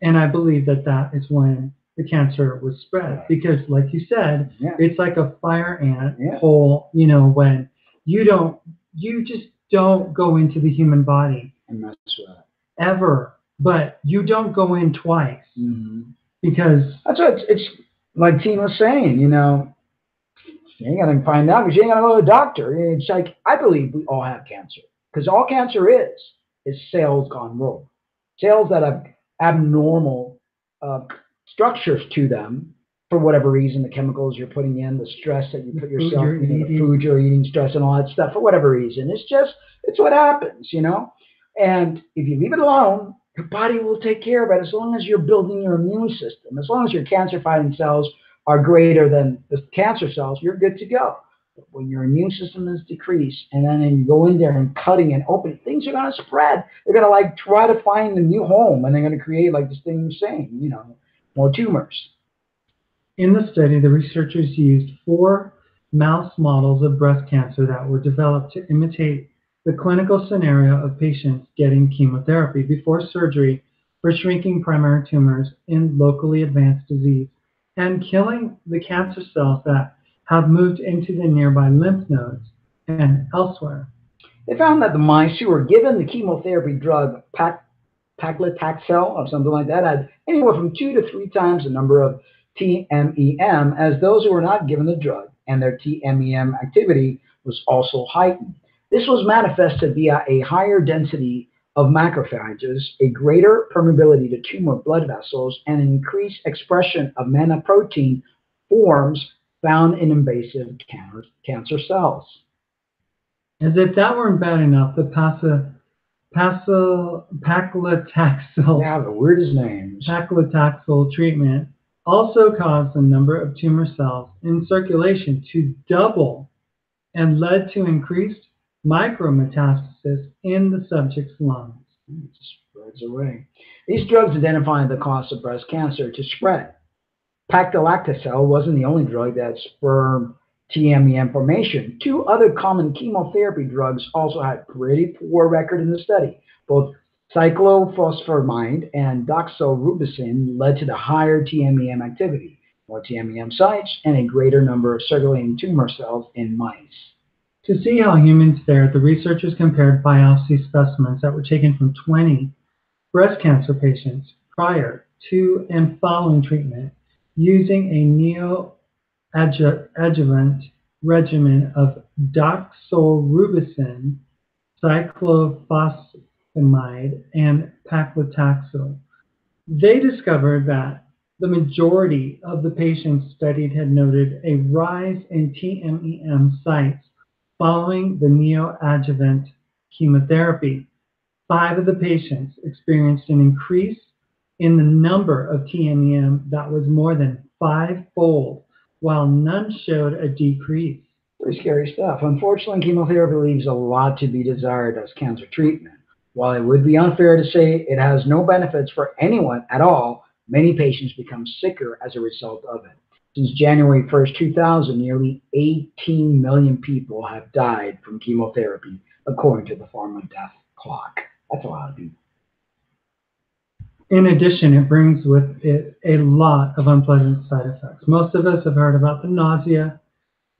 And I believe that is when the cancer was spread, because like you said, it's like a fire ant hole. When you just don't go into the human body and mess with it ever, but you don't go in twice because that's what it's like Tina was saying. You ain't gonna find out because you ain't gonna go to the doctor. It's like, I believe we all have cancer, because all cancer is cells gone rogue, cells that have abnormal structures to them for whatever reason, the chemicals you're putting in, the stress that you The put food yourself, you're the food eating. you're eating, stress and all that stuff, for whatever reason. It's what happens, you know? And if you leave it alone, your body will take care of it as long as you're building your immune system. As long as your cancer fighting cells are greater than the cancer cells, you're good to go. But when your immune system is decreased and then you go in there and cutting and opening, things are going to spread. They're going to like try to find a new home and they're going to create like this thing you're saying, more tumors. In the study, the researchers used 4 mouse models of breast cancer that were developed to imitate the clinical scenario of patients getting chemotherapy before surgery for shrinking primary tumors in locally advanced disease and killing the cancer cells that have moved into the nearby lymph nodes and elsewhere. They found that the mice who were given the chemotherapy drug paclitaxel or something like that had anywhere from 2 to 3 times the number of TMEM as those who were not given the drug, and their TMEM activity was also heightened. This was manifested via a higher density of macrophages, a greater permeability to tumor blood vessels, and an increased expression of mannaprotein forms found in invasive cancer cells. As if that weren't bad enough, the paclitaxel Yeah, the weirdest names. paclitaxel treatment also caused the number of tumor cells in circulation to double and led to increased micrometastasis in the subject's lungs. It spreads away. These drugs identified the cause of breast cancer to spread. Paclitaxel wasn't the only drug that spurred TMEM formation. 2 other common chemotherapy drugs also had pretty poor record in the study. Both cyclophosphamide and doxorubicin led to the higher TMEM activity, more TMEM sites, and a greater number of circulating tumor cells in mice. To see how humans fared, the researchers compared biopsy specimens that were taken from 20 breast cancer patients prior to and following treatment using a neoadjuvant regimen of doxorubicin, cyclophosphamide, and paclitaxel. They discovered that the majority of the patients studied had noted a rise in TMEM sites following the neoadjuvant chemotherapy. 5 of the patients experienced an increase in the number of TMEM that was more than fivefold, while none showed a decrease. Pretty scary stuff. Unfortunately, chemotherapy leaves a lot to be desired as cancer treatment. While it would be unfair to say it has no benefits for anyone at all, many patients become sicker as a result of it. Since January 1st, 2000, nearly 18 million people have died from chemotherapy, according to the Pharma Death Clock. That's a lot of people. In addition, it brings with it a lot of unpleasant side effects. Most of us have heard about the nausea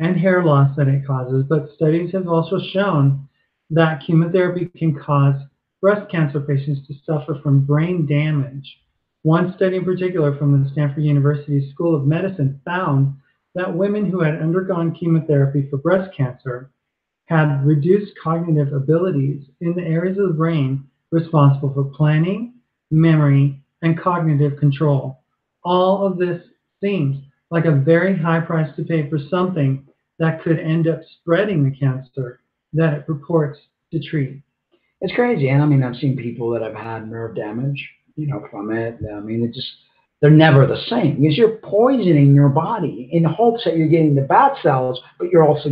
and hair loss that it causes, but studies have also shown that chemotherapy can cause breast cancer patients to suffer from brain damage. One study in particular from the Stanford University School of Medicine found that women who had undergone chemotherapy for breast cancer had reduced cognitive abilities in the areas of the brain responsible for planning, memory, and cognitive control. All of this seems like a very high price to pay for something that could end up spreading the cancer that it purports to treat. It's crazy. And I mean, I've seen people that have had nerve damage, from it. I mean, they're never the same because you're poisoning your body in hopes that you're getting the bad cells, but you're also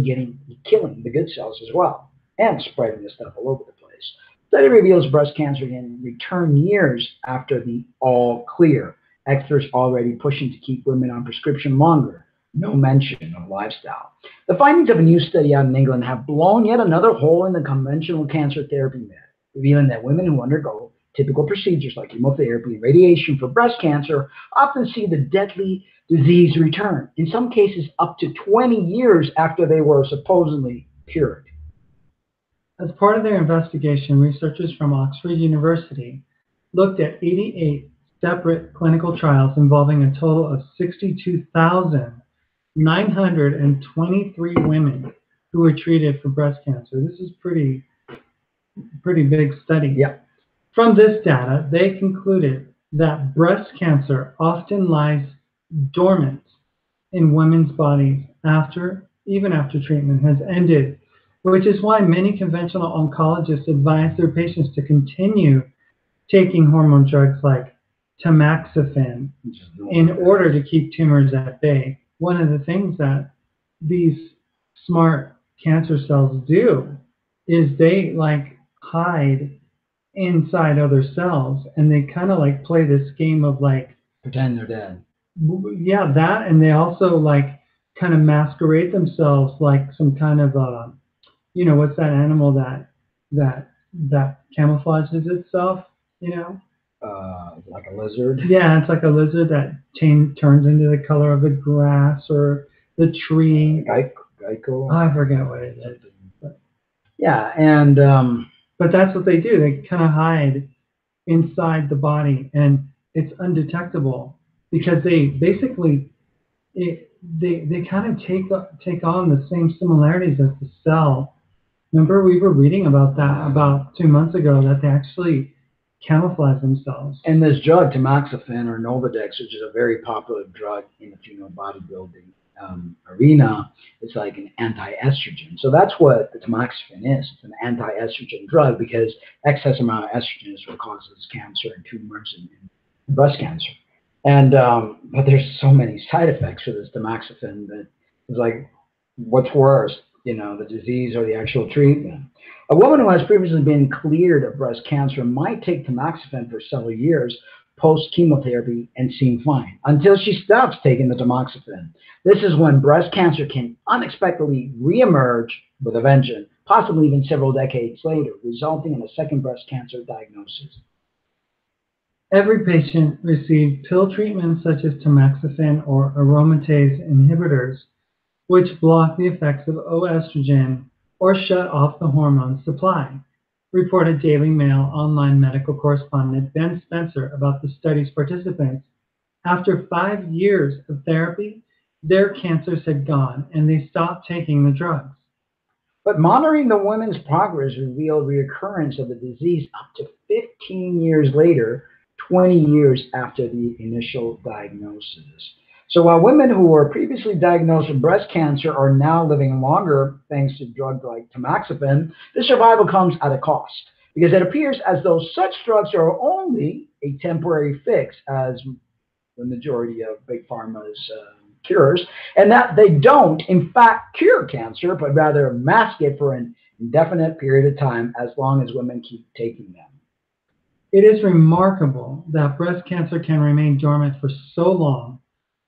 killing the good cells as well and spreading this stuff all over the place. Study reveals breast cancer can return years after the all clear. Experts already pushing to keep women on prescription longer. No mention of lifestyle. The findings of a new study out in England have blown yet another hole in the conventional cancer therapy myth, revealing that women who undergo typical procedures like chemotherapy and radiation for breast cancer often see the deadly disease return, in some cases up to 20 years after they were supposedly cured. As part of their investigation, researchers from Oxford University looked at 88 separate clinical trials involving a total of 62,923 women who were treated for breast cancer. This is pretty big study. Yeah. From this data, they concluded that breast cancer often lies dormant in women's bodies even after treatment has ended, which is why many conventional oncologists advise their patients to continue taking hormone drugs like tamoxifen in order to keep tumors at bay. One of the things that these smart cancer cells do is they like hide inside other cells, and they kind of like play this game of like pretend they're dead. Yeah, that, and they also like kind of masquerade themselves like some kind of what's that animal that camouflages itself, like a lizard. Yeah, it's like a lizard that turns into the color of the grass or the tree. Geico. I forget what it is. But, yeah, and but that's what they do. They kind of hide inside the body, and it's undetectable because they basically they kind of take on the same similarities as the cell. Remember, we were reading about that about 2 months ago, that they actually camouflage themselves. And this drug, tamoxifen or Novadex, which is a very popular drug in the female bodybuilding arena, it's like an anti-estrogen. So that's what the tamoxifen is. It's an anti-estrogen drug because excess amount of estrogen is what causes cancer and tumors and breast cancer. And but there's so many side effects for this tamoxifen that it's like, what's worse, the disease or the actual treatment? A woman who has previously been cleared of breast cancer might take tamoxifen for several years post-chemotherapy and seem fine until she stops taking the tamoxifen. This is when breast cancer can unexpectedly reemerge with a vengeance, possibly even several decades later, resulting in a second breast cancer diagnosis. Every patient received pill treatments such as tamoxifen or aromatase inhibitors, which block the effects of oestrogen or shut off the hormone supply, reported Daily Mail online medical correspondent Ben Spencer about the study's participants. After 5 years of therapy, their cancers had gone and they stopped taking the drugs. But monitoring the women's progress revealed reoccurrence of the disease up to 15 years later, 20 years after the initial diagnosis. So while women who were previously diagnosed with breast cancer are now living longer thanks to drugs like tamoxifen, this survival comes at a cost, because it appears as though such drugs are only a temporary fix, as the majority of big pharma's cures, and that they don't, in fact, cure cancer, but rather mask it for an indefinite period of time as long as women keep taking them. It is remarkable that breast cancer can remain dormant for so long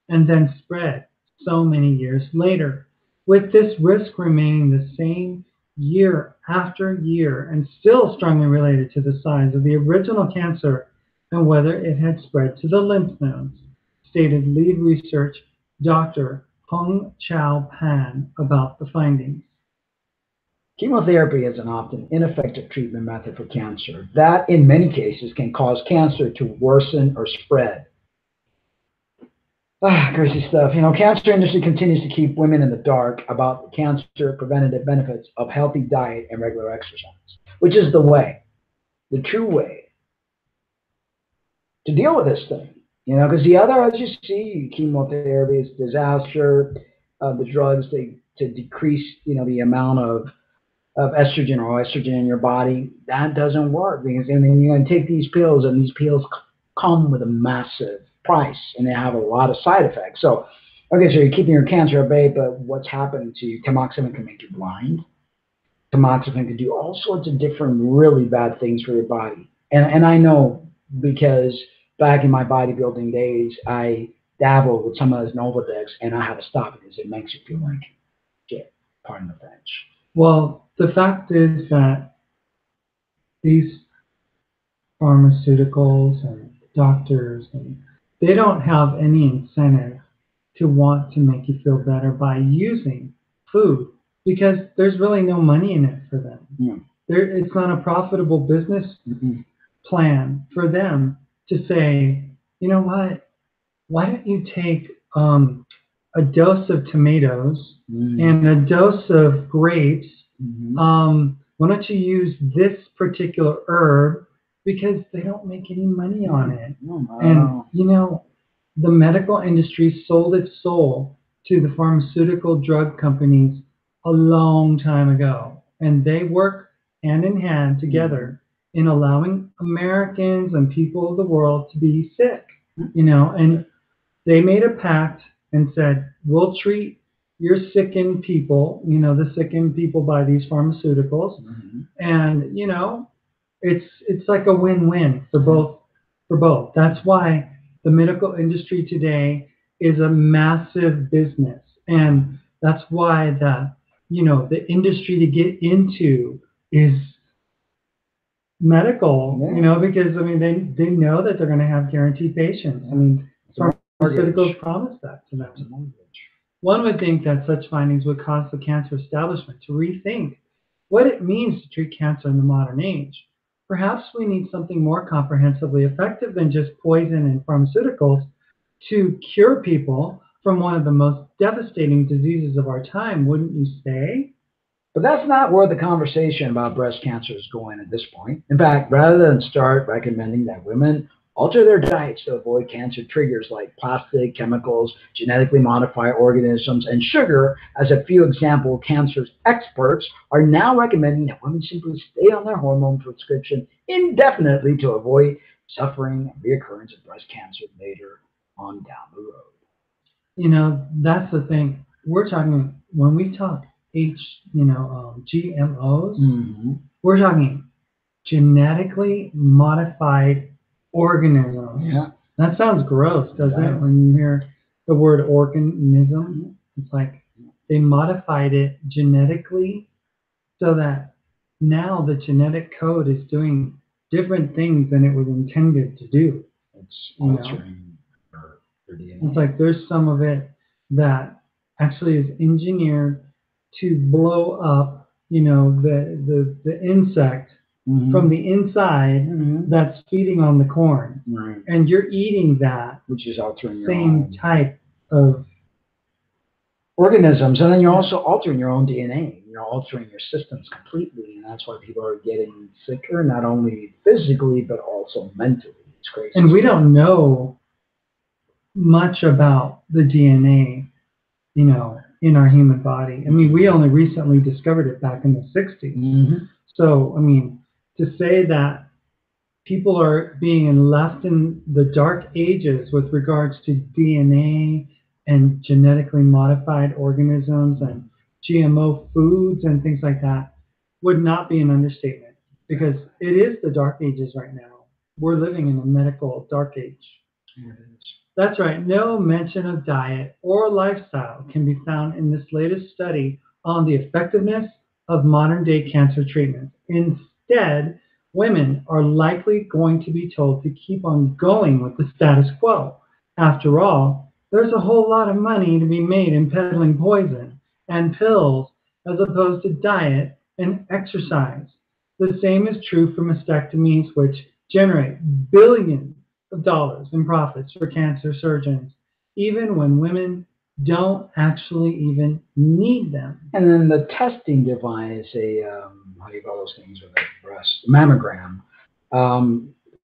and then spread so many years later, with this risk remaining the same year after year and still strongly related to the size of the original cancer and whether it had spread to the lymph nodes, stated lead research Dr. Hung Chao Pan about the findings. Chemotherapy is an often ineffective treatment method for cancer that, in many cases, can cause cancer to worsen or spread. Crazy stuff. Cancer industry continues to keep women in the dark about the cancer preventative benefits of healthy diet and regular exercise, which is the way, the true way to deal with this thing. Because the other, as you see, chemotherapy is disaster. The drugs to decrease, the amount of estrogen or estrogen in your body, that doesn't work, because then you're going to take these pills, and these pills come with a massive price, and they have a lot of side effects. So, okay, so you're keeping your cancer at bay, but what's happening to you? Tamoxifen can make you blind. Tamoxifen can do all sorts of different really bad things for your body. And I know, because back in my bodybuilding days, I dabbled with some of those Novadex, and I had to stop because it makes you feel like shit, pardon the French. Well, the fact is that these pharmaceuticals and doctors, they don't have any incentive to want to make you feel better by using food, because there's really no money in it for them. Yeah. It's not a profitable business plan for them to say, you know what, why don't you take a dose of tomatoes and a dose of grapes. Why don't you use this particular herb, because they don't make any money on it. And the medical industry sold its soul to the pharmaceutical drug companies a long time ago, and they work hand in hand together in allowing Americans and people of the world to be sick, and they made a pact and said, we'll treat your sickened people, the sickened people by these pharmaceuticals, and it's like a win-win for both. That's why the medical industry today is a massive business, and that's why the industry to get into is medical, because I mean they know that they're going to have guaranteed patients. I mean, pharmaceuticals promise that to them. One would think that such findings would cause the cancer establishment to rethink what it means to treat cancer in the modern age. Perhaps we need something more comprehensively effective than just poison and pharmaceuticals to cure people from one of the most devastating diseases of our time, wouldn't you say? But that's not where the conversation about breast cancer is going at this point. In fact, rather than start recommending that women alter their diets to avoid cancer triggers like plastic, chemicals, genetically modified organisms, and sugar, as a few example cancer experts are now recommending that women simply stay on their hormone prescription indefinitely to avoid suffering and reoccurrence of breast cancer later on down the road. That's the thing. We're talking, when we talk GMOs, we're talking genetically modified organisms. Yeah. That sounds gross, doesn't it? When you hear the word organism, it's like they modified it genetically so that now the genetic code is doing different things than it was intended to do. It's altering your DNA. It's like there's some of it that actually is engineered to blow up, the insect from the inside that's feeding on the corn. Right. And you're eating that, which is altering your same type of organisms. And then you're also altering your own DNA. You're altering your systems completely. And that's why people are getting sicker, not only physically, but also mentally. It's crazy. And we don't know much about the DNA, in our human body. I mean, we only recently discovered it back in the 60s. So, I mean, to say that people are being left in the dark ages with regards to DNA and genetically modified organisms and GMO foods and things like that would not be an understatement, because it is the dark ages right now. We're living in a medical dark age. That's right. No mention of diet or lifestyle can be found in this latest study on the effectiveness of modern-day cancer treatments. Instead, women are likely going to be told to keep on going with the status quo. After all, there's a whole lot of money to be made in peddling poison and pills as opposed to diet and exercise. The same is true for mastectomies, which generate billions of dollars in profits for cancer surgeons, even when women don't actually even need them. And then the testing device, how do you call those things with the breast? Mammogram.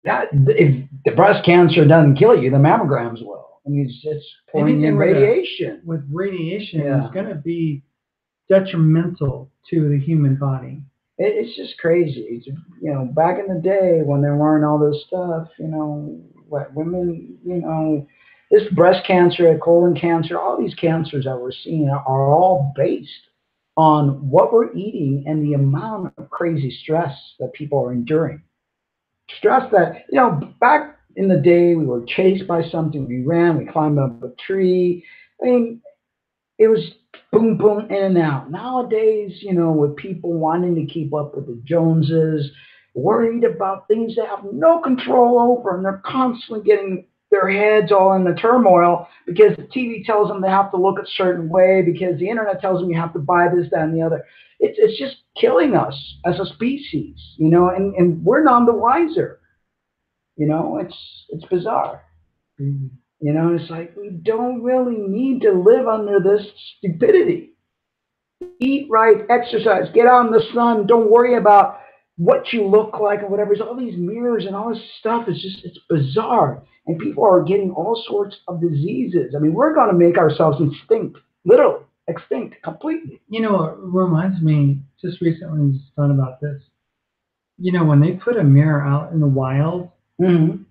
That if the breast cancer doesn't kill you, the mammograms will. I mean, it's pouring in radiation. With radiation, it's going to be detrimental to the human body. It's just crazy. Back in the day when there weren't all this stuff, what women, this breast cancer, colon cancer, all these cancers that we're seeing are all based on what we're eating and the amount of crazy stress that people are enduring. Stress that, back in the day we were chased by something, we ran, we climbed up a tree. I mean, it was boom, boom, in and out. Nowadays, with people wanting to keep up with the Joneses, worried about things they have no control over, and they're constantly getting their heads all in the turmoil because the TV tells them they have to look a certain way, because the internet tells them you have to buy this, that, and the other. It's just killing us as a species, and we're none the wiser. It's bizarre. It's like we don't really need to live under this stupidity. Eat right, exercise, get out in the sun. Don't worry about what you look like or whatever. All these mirrors and all this stuff it's bizarre. And people are getting all sorts of diseases. I mean, we're going to make ourselves extinct literally extinct completely. You know, it reminds me, just recently just thought about this. You know, when they put a mirror out in the wild, Mm-hmm.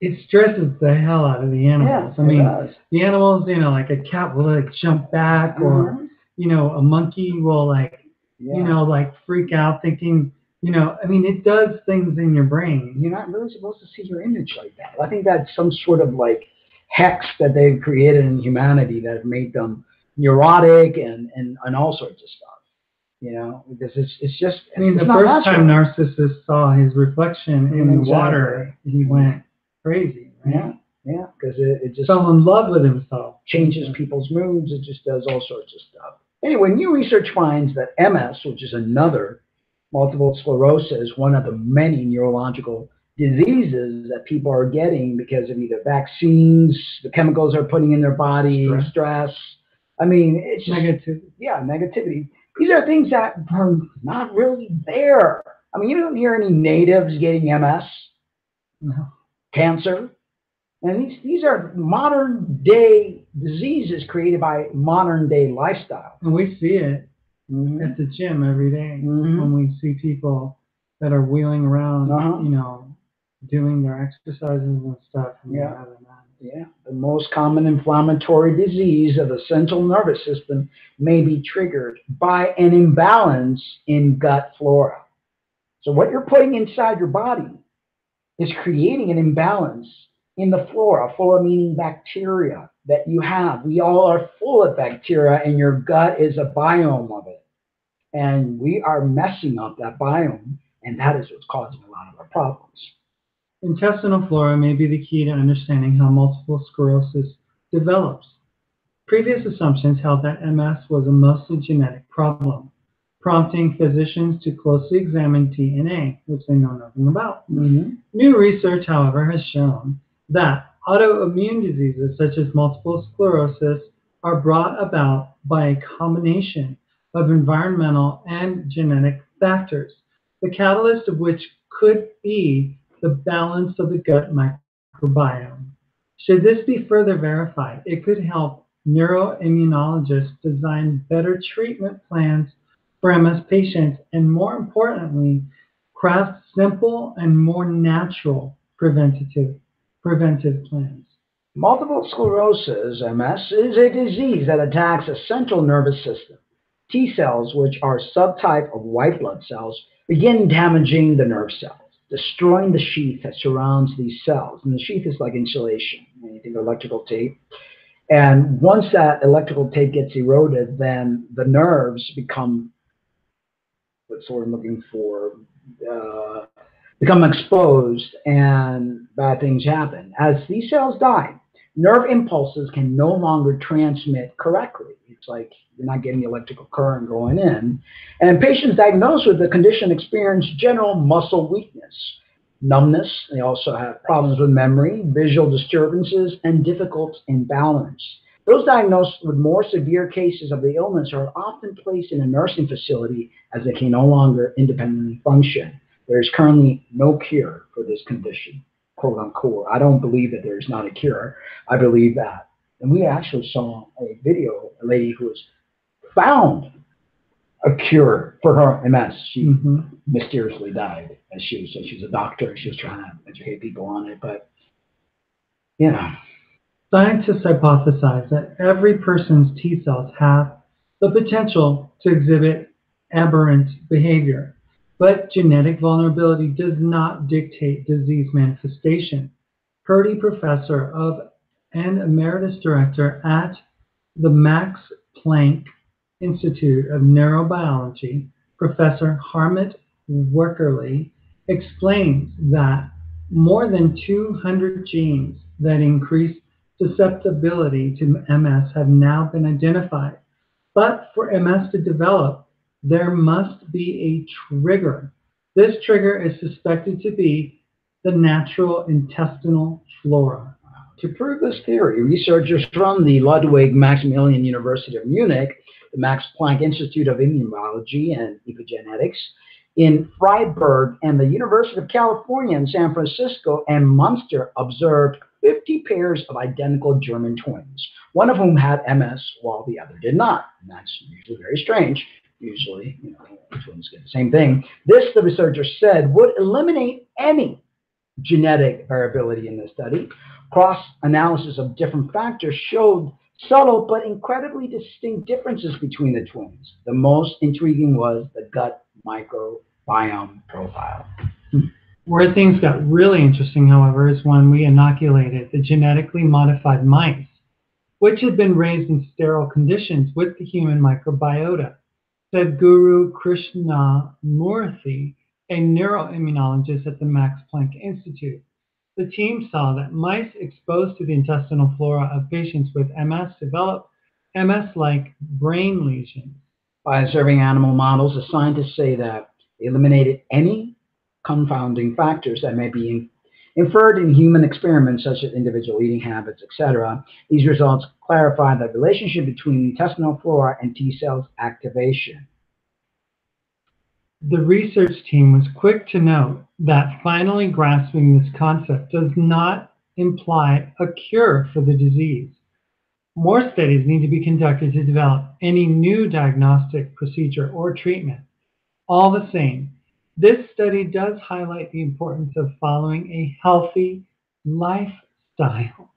it stresses the hell out of the animals. Yeah, I it mean, does. the animals, you know, like a cat will like jump back, or Mm-hmm. you know, a monkey will like, you Yeah. know, like freak out, thinking, you know, I mean, it does things in your brain. You're not really supposed to see your image like that. I think that's some sort of like hex that they've created in humanity that made them neurotic and all sorts of stuff. You know, because it's just I mean, it's the not first time natural. Narcissus saw his reflection in the Exactly. water, he went crazy, Yeah, right? yeah, because it just Fell in love with himself. changes people's moods. It just does all sorts of stuff. Anyway, new research finds that MS, which is another multiple sclerosis, one of the many neurological diseases that people are getting because of either vaccines, the chemicals they're putting in their body, stress. I mean, it's just, Negative. yeah, negativity. These are things that are not really there. I mean, you don't hear any natives getting MS, No. cancer. And these are modern day diseases created by modern day lifestyle. And we see it Mm-hmm. at the gym every day Mm-hmm. when we see people that are wheeling around, Uh-huh. you know, doing their exercises and stuff. And Yeah. Yeah. The most common inflammatory disease of the central nervous system may be triggered by an imbalance in gut flora. So what you're putting inside your body is creating an imbalance in the flora, flora meaning bacteria that you have. We all are full of bacteria, and your gut is a biome of it. And we are messing up that biome, and that is what's causing a lot of our problems. Intestinal flora may be the key to understanding how multiple sclerosis develops. Previous assumptions held that MS was a mostly genetic problem, prompting physicians to closely examine DNA, which they know nothing about. Mm-hmm. New research, however, has shown that autoimmune diseases such as multiple sclerosis are brought about by a combination of environmental and genetic factors, the catalyst of which could be the balance of the gut microbiome. Should this be further verified, it could help neuroimmunologists design better treatment plans for MS patients and, more importantly, craft simple and more natural preventive plans. Multiple sclerosis, MS, is a disease that attacks the central nervous system. T cells, which are subtype of white blood cells, begin damaging the nerve cells, destroying the sheath that surrounds these cells. And the sheath is like insulation, when you think of electrical tape. And once that electrical tape gets eroded, then the nerves become, what's the word I'm looking for, uh, become exposed, and bad things happen. As these cells die, nerve impulses can no longer transmit correctly. It's like you're not getting the electrical current going in. And patients diagnosed with the condition experience general muscle weakness, numbness. They also have problems with memory, visual disturbances, and difficulties in balance. Those diagnosed with more severe cases of the illness are often placed in a nursing facility as they can no longer independently function. There is currently no cure for this condition, quote unquote. I don't believe that there's not a cure. I believe that. And we actually saw a video, a lady who has found a cure for her MS. She mysteriously died, as she was a doctor. She was trying to educate people on it, but you know. Scientists hypothesize that every person's T cells have the potential to exhibit aberrant behavior, but genetic vulnerability does not dictate disease manifestation. Purdy Professor of and Emeritus Director at the Max Planck Institute of Neurobiology, Professor Harmit Werkerle, explains that more than 200 genes that increase susceptibility to MS have now been identified. But for MS to develop, there must be a trigger. This trigger is suspected to be the natural intestinal flora. To prove this theory, researchers from the Ludwig Maximilian University of Munich, the Max Planck Institute of Immunology and Epigenetics in Freiburg, and the University of California in San Francisco and Munster observed 50 pairs of identical German twins, one of whom had MS while the other did not. And that's usually very strange. Usually, twins get the same thing. This, the researchers said, would eliminate any genetic variability in this study. Cross-analysis of different factors showed subtle but incredibly distinct differences between the twins. The most intriguing was the gut microbiome profile. Where things got really interesting, however, is when we inoculated the genetically modified mice, which had been raised in sterile conditions with the human microbiota, said Guru Krishnamurthy, a neuroimmunologist at the Max Planck Institute. The team saw that mice exposed to the intestinal flora of patients with MS developed MS-like brain lesions. By observing animal models, the scientists say that they eliminated any confounding factors that may be inferred in human experiments, such as individual eating habits, etc. These results clarify the relationship between intestinal flora and T cells activation. The research team was quick to note that finally grasping this concept does not imply a cure for the disease. More studies need to be conducted to develop any new diagnostic procedure or treatment. All the same, this study does highlight the importance of following a healthy lifestyle,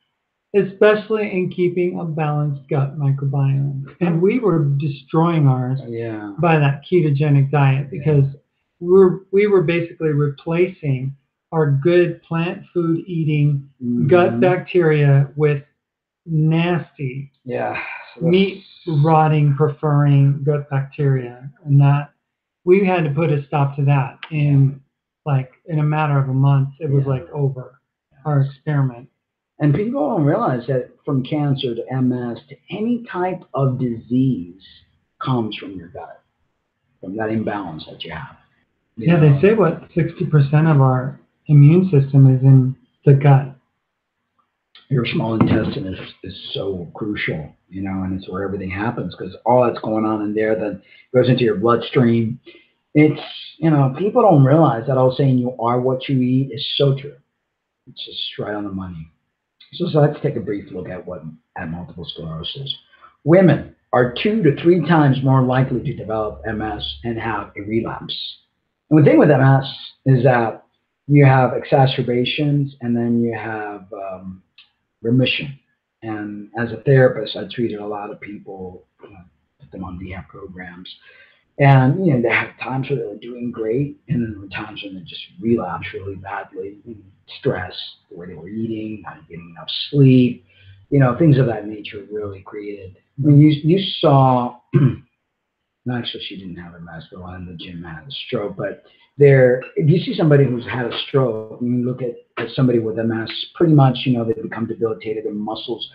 especially in keeping a balanced gut microbiome. And we were destroying ours by that ketogenic diet because we were basically replacing our good plant food eating gut bacteria with nasty meat rotting preferring gut bacteria, and that we had to put a stop to that in a matter of a month. It was over our experiment. And people don't realize that from cancer to MS to any type of disease comes from your gut, from that imbalance that you have. They say 60% of our immune system is in the gut. Your small intestine is so crucial, and it's where everything happens, because all that's going on in there that goes into your bloodstream. It's, people don't realize that old saying, you are what you eat, is so true. It's just right on the money. So let's take a brief look at multiple sclerosis. Women are 2 to 3 times more likely to develop MS and have a relapse. And the thing with MS is that you have exacerbations and then you have remission. And as a therapist, I treated a lot of people, put them on rehab programs. And, they have times where they're doing great, and then there were times when they just relapse really badly. Stress, the way they were eating, not getting enough sleep, things of that nature really created. I mean, you saw, actually she didn't have MS, the one in the gym had a stroke, but if you see somebody who's had a stroke, and you look at somebody with MS, pretty much, they become debilitated, their muscles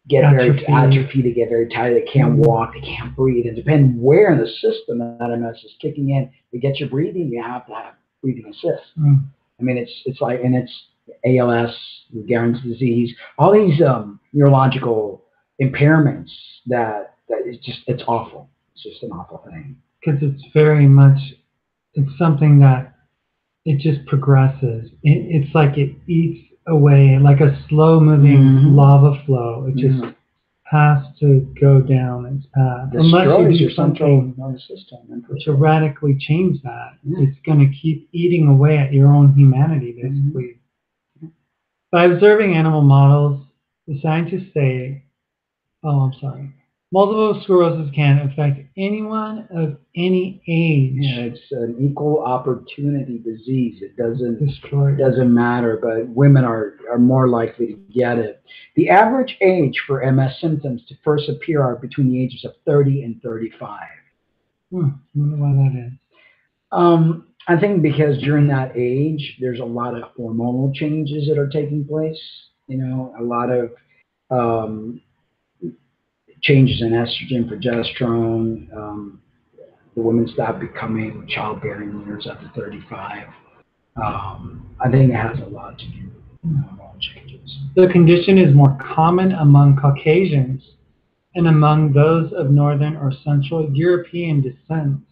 get very atrophied, they get very tired, they can't walk, they can't breathe. And depending where in the system that MS is kicking in, to get your breathing, you have to have breathing assist. I mean, it's like, and it's ALS, Lou disease, all these neurological impairments that it's awful. It's just an awful thing. Because it's something that it just progresses. It's like it eats away, like a slow-moving lava flow. It just has to go down its path. Unless you do something to radically change that, it's going to keep eating away at your own humanity, basically. By observing animal models, the scientists say, multiple sclerosis can affect anyone of any age. It's an equal opportunity disease. It doesn't matter, but women are more likely to get it. The average age for MS symptoms to first appear are between the ages of 30 and 35. I wonder why that is. I think because during that age, there's a lot of hormonal changes that are taking place. A lot of changes in estrogen, progesterone. The women stop becoming childbearing years after 35. I think it has a lot to do with hormonal changes. The condition is more common among Caucasians and among those of Northern or Central European descent.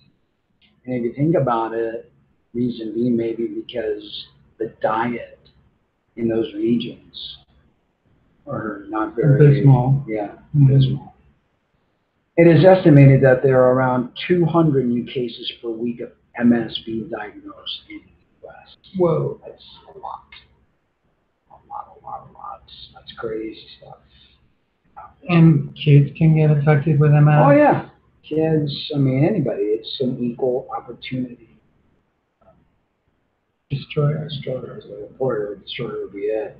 And if you think about it, reason being maybe because the diet in those regions or not very abysmal. Yeah, abysmal. It is estimated that there are around 200 new cases per week of MS being diagnosed in the U.S. Whoa. That's a lot. A lot. That's crazy stuff. And kids can get affected with MS? Oh, yeah. Kids, I mean, anybody. It's an equal opportunity. Destroyer. Destroyer would be it.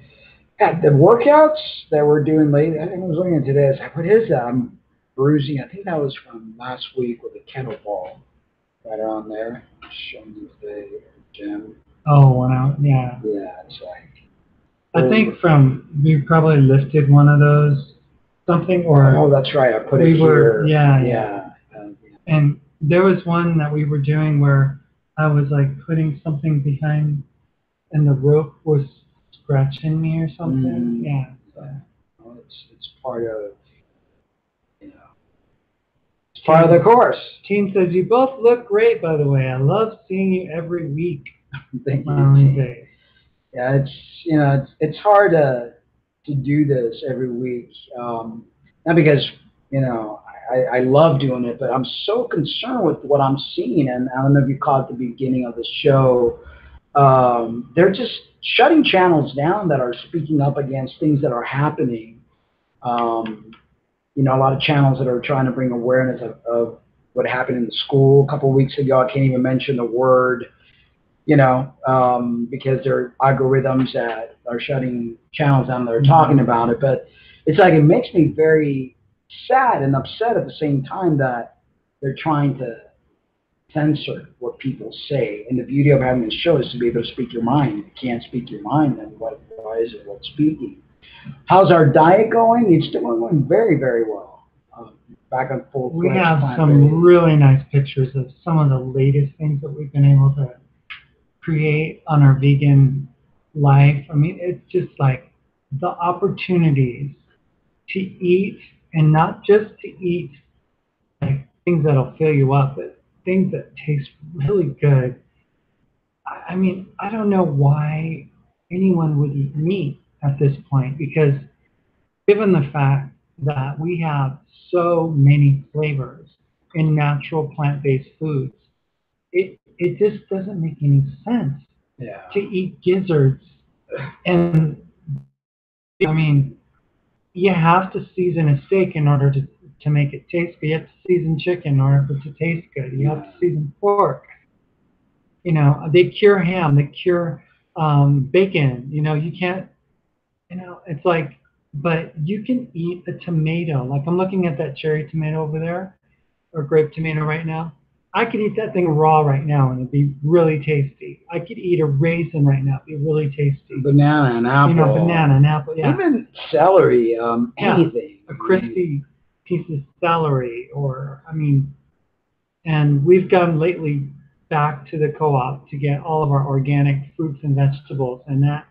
Yeah, the workouts that we're doing lately, I think I was looking at today, I was like, what is that? I'm bruising. I think that was from last week with a kettlebell right on there. Showing you the gym. Oh, wow. Yeah. Yeah, it's like. I think we probably lifted one of those, something, or. Oh, that's right. I put it here. Yeah. And there was one that we were doing where I was like putting something behind, and the rope was scratching me or something. Yeah. So. Well, it's part of, it's part of the course. Team says, you both look great, by the way. I love seeing you every week. Thank you. Yeah, it's hard to do this every week. Not because, I love doing it, but I'm so concerned with what I'm seeing. And I don't know if you caught the beginning of the show. They're just shutting channels down that are speaking up against things that are happening. A lot of channels that are trying to bring awareness of what happened in the school a couple of weeks ago. I can't even mention the word, because there are algorithms that are shutting channels down that are talking about it. But it's like, it makes me very sad and upset at the same time that they're trying to censor what people say. And the beauty of having this show is to be able to speak your mind. If you can't speak your mind, then why is it worth speaking? How's our diet going? It's still going very, very well. Back on full. We have some really nice pictures of some of the latest things that we've been able to create on our vegan life. I mean, it's just like the opportunities to eat, and not just to eat like things that'll fill you up, but things that taste really good. I mean, I don't know why anyone would eat meat at this point, because given the fact that we have so many flavors in natural plant-based foods, it just doesn't make any sense to eat gizzards. And I mean, you have to season a steak in order to make it taste good. You have to season chicken in order for it to taste good. You have to season pork. They cure ham, they cure bacon. You can't, it's like, but you can eat a tomato. Like, I'm looking at that cherry tomato over there, or grape tomato right now. I could eat that thing raw right now and it'd be really tasty. I could eat a raisin right now, it'd be really tasty. Banana and apple. Yeah. Even celery, anything. A crispy piece of celery, and we've gone lately back to the co-op to get all of our organic fruits and vegetables, and that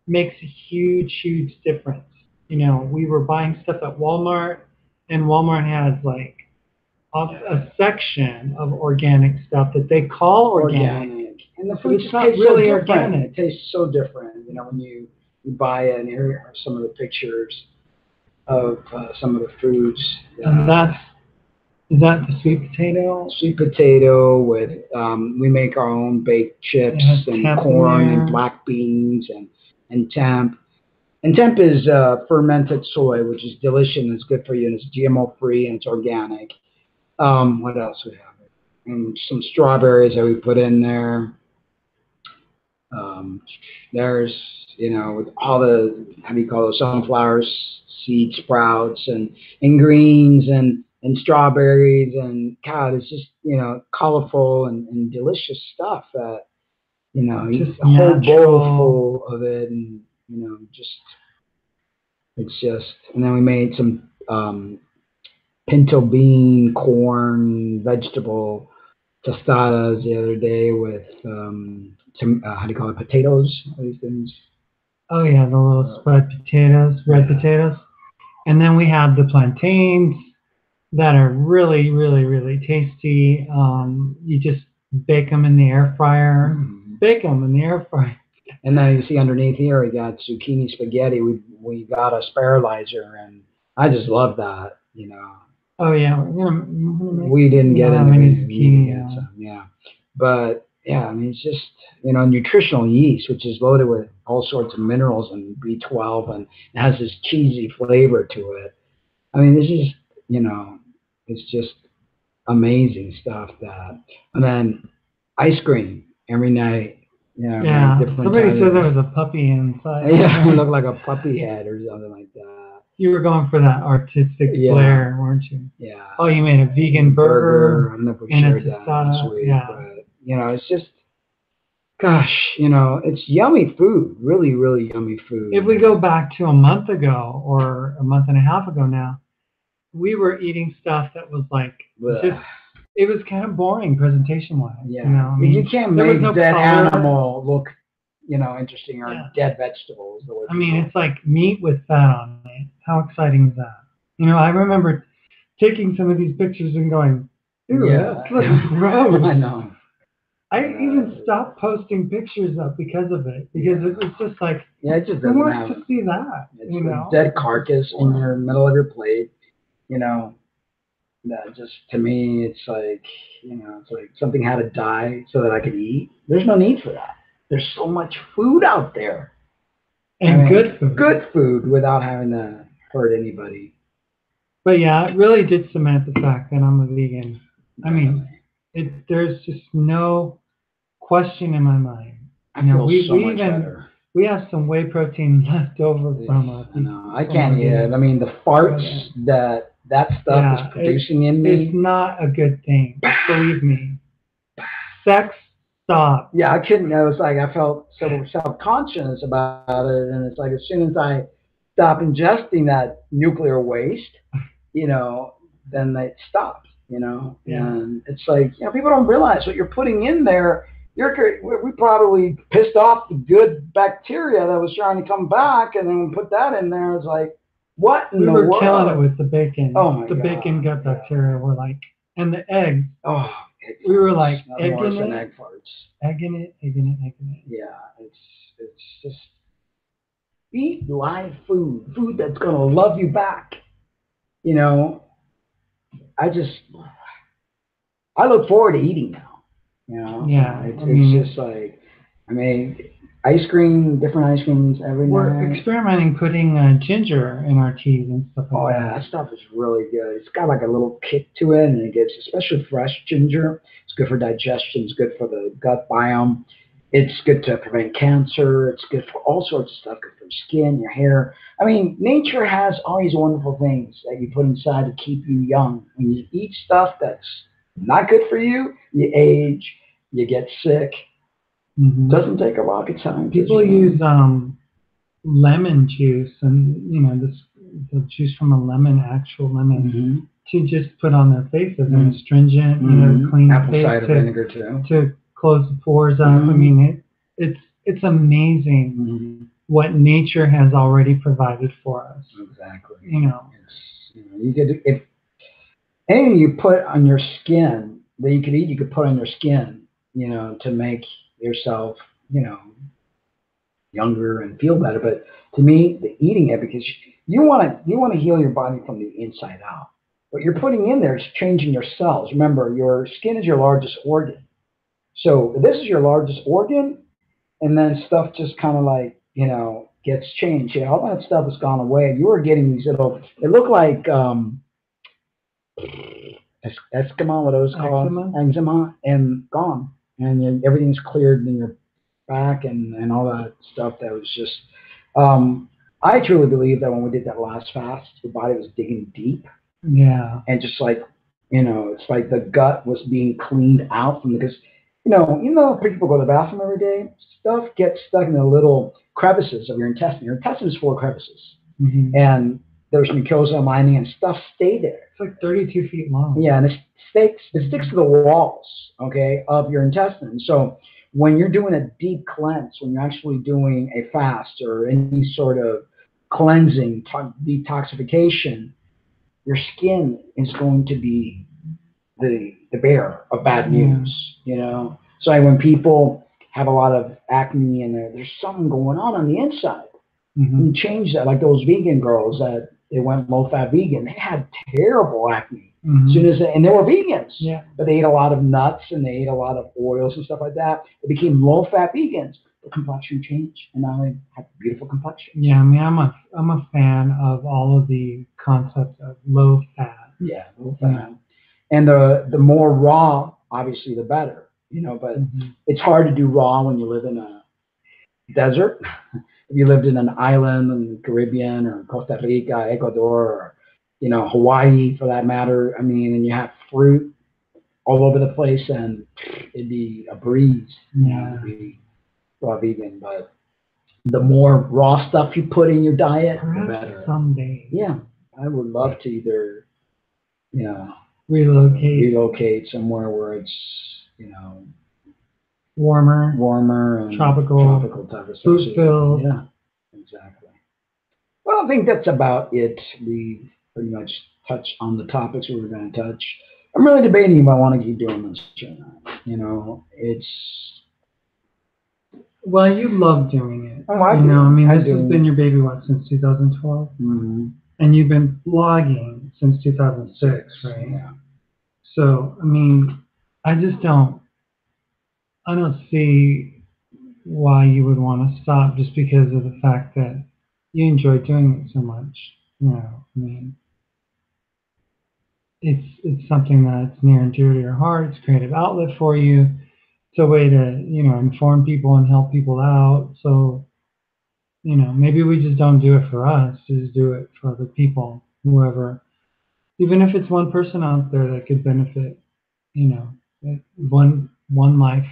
makes a huge, huge difference. We were buying stuff at Walmart, and Walmart has like a section of organic stuff that they call organic. And the food just tastes really so organic. It tastes so different, when you buy it. And here are some of the pictures of some of the foods. And is that the sweet potato? Sweet potato with, we make our own baked chips and corn and black beans and temp. And temp is fermented soy, which is delicious and it's good for you, and it's GMO free and it's organic. What else we have? And some strawberries that we put in there. There's, with all the, sunflower seed sprouts and greens and strawberries, and God, it's just, colorful and delicious stuff that, just a whole bowl full of it, and, it's just, and then we made some, pinto bean, corn, vegetable tostadas the other day with potatoes, these things. Oh yeah, the little spread potatoes, red potatoes. And then we have the plantains that are really, really, really tasty. You just bake them in the air fryer. Bake them in the air fryer. And then you see underneath here, we got zucchini spaghetti. We got a spiralizer, and I just love that. Oh yeah, We didn't get have into any it. We didn't zucchini. get some, yeah. But yeah, I mean, it's just nutritional yeast, which is loaded with all sorts of minerals and B12, and it has this cheesy flavor to it. I mean, it's just it's just amazing stuff. And then ice cream every night. Yeah, different somebody types said of- there was a puppy inside. Yeah, it looked like a puppy head or something like that. You were going for that artistic Yeah. flair, weren't you? Yeah. Oh, you made a vegan burger I don't know if we and a shared that last tostada. week, Yeah. but it's just, gosh, it's yummy food. Really, really yummy food. If we go back to a month ago or a month and a half ago now, we were eating stuff that was like Blech. it was kind of boring presentation-wise. Yeah. I mean, you can't there was make no dead color. animal look, interesting, or Yeah. dead vegetables. The way I mean, people- it's like meat with fat on it. How exciting is that? I remember taking some of these pictures and going, ew, Yeah. that's like gross. I know. I even stopped posting pictures up because of it, because it was just like, Yeah, it just who doesn't wants have. to see that? It's a dead carcass in your middle of your plate. That just, to me, it's like it's like something had to die so that I could eat. There's no need for that. There's so much food out there, And good food. Good food without having to hurt anybody. But yeah, it really did cement the fact that I'm a vegan. I mean, there's just no question in my mind. I feel so much even better. we have some whey protein left over from us. I can't eat it. I mean, the farts that stuff is producing in me. It's not a good thing. Believe me. Sex, stop. Yeah, I couldn't. I was like, I felt so self-conscious about it, and it's like as soon as I stop ingesting that nuclear waste, then it stops. Yeah. And it's like people don't realize what you're putting in there. We probably pissed off the good bacteria that was trying to come back, and then we put that in there. It's like, what in the world? We were killing it with the bacon. Oh my God. The bacon gut bacteria were like, and the eggs. Oh, we were like egging it, egg farts. Egging it. Yeah, it's just eat live food that's gonna love you back. I look forward to eating now. Yeah, it's just like, ice cream, different ice creams every night. We're experimenting putting ginger in our teas and stuff like that. Oh yeah, that stuff is really good. It's got like a little kick to it, and it gets, especially fresh ginger, it's good for digestion, it's good for the gut biome, it's good to prevent cancer, it's good for all sorts of stuff, good for your skin, your hair. I mean, nature has all these wonderful things that you put inside to keep you young. When you eat stuff that's not good for you, you age, you get sick. Mm-hmm. Doesn't take a rocket scientist. People use lemon juice and the juice from a lemon, actual lemon, to just put on their faces, and astringent, clean apple face cider vinegar too, to close the pores up. I mean, it's amazing what nature has already provided for us. Exactly. You get, if anything you put on your skin that you could eat, you could put on your skin, to make yourself, younger and feel better. But to me, the eating it, because you want to heal your body from the inside out. What you're putting in there is changing your cells. Remember, your skin is your largest organ. So this is your largest organ, and then stuff just kind of like, gets changed. All that stuff has gone away. You were getting these little, it looked like Eskimo, what those called? Eczema, and gone. And everything's cleared in your back and all that stuff that was just, I truly believe that when we did that last fast, the body was digging deep. Yeah. And just like, it's like the gut was being cleaned out from because, even though people go to the bathroom every day, stuff gets stuck in the little crevices of your intestine. Your intestine is full of crevices. And there's mucosa lining and stuff stay there. It's like 32 feet long. Yeah, and it sticks to the walls, okay, of your intestine. So when you're doing a deep cleanse, when you're actually doing a fast or any sort of cleansing, detoxification, your skin is going to be the bearer of bad news, So when people have a lot of acne and there's something going on the inside. Mm-hmm. You change that, like those vegan girls that they went low-fat vegan, they had terrible acne. Mm-hmm. As soon as and they were vegans, yeah, but they ate a lot of nuts and they ate a lot of oils and stuff like that. They became low-fat vegans. The complexion changed, and now they have a beautiful complexion. Yeah, I mean, I'm a fan of all of the concepts of low fat. Yeah, low fat. And the more raw, obviously, the better. But it's hard to do raw when you live in a desert. If you lived in an island in the Caribbean or Costa Rica, Ecuador, or Hawaii for that matter, I mean, and you have fruit all over the place, and it'd be a breeze. To be raw vegan. But the more raw stuff you put in your diet, the better. Someday. Yeah, I would love to either, relocate somewhere where it's, warmer and tropical type of stuff. Food filled. Yeah, exactly. Well, I think that's about it. We pretty much touched on the topics we were going to touch. I'm really debating if I want to keep doing this or not. It's. Well, you love doing it. Oh, I do. I mean, this has been your baby, since 2012? Mm-hmm. And you've been blogging since 2006, right? Yeah. So, I mean, I don't see why you would want to stop just because of the fact that you enjoy doing it so much. I mean, it's something that's near and dear to your heart. It's a creative outlet for you. It's a way to, inform people and help people out. So, maybe we just don't do it for us. Just do it for other people, whoever. Even if it's one person out there that could benefit, one life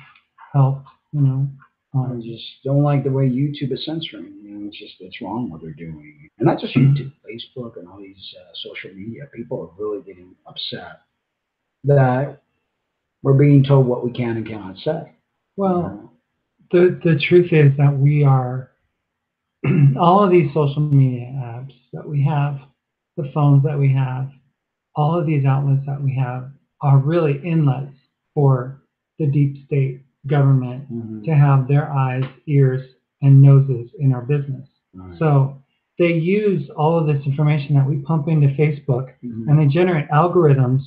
helped, I just don't like the way YouTube is censoring. It's wrong what they're doing. And not just YouTube, Facebook and all these social media. People are really getting upset that we're being told what we can and cannot say. Well, the truth is that we are, all of these social media apps that we have, the phones that we have, all of these outlets that we have are really inlets for the deep state government to have their eyes, ears, and noses in our business. Right. So they use all of this information that we pump into Facebook, and they generate algorithms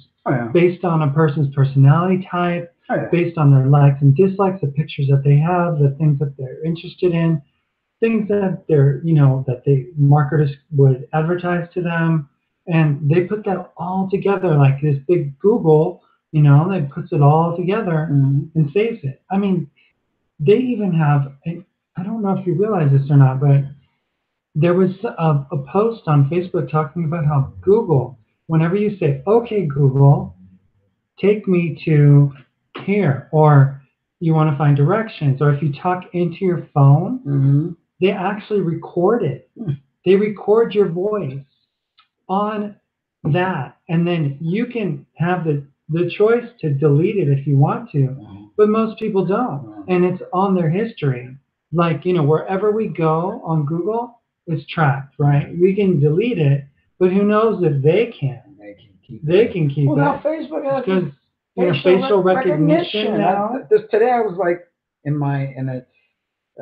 based on a person's personality type, based on their likes and dislikes, the pictures that they have, the things that they're interested in, things that that the marketers would advertise to them. And they put that all together like this big Google, they puts it all together and saves it. I mean, they even have, I don't know if you realize this or not, but there was a post on Facebook talking about how Google, whenever you say, okay, Google, take me to here, or you want to find directions, or if you talk into your phone, they actually record it. They record your voice on that, and then you can have the choice to delete it if you want to, but most people don't, and it's on their history. Like, wherever we go on Google, it's tracked, right? We can delete it, but who knows if they can. They can keep well, it. Now Facebook has because facial recognition. Just today I was like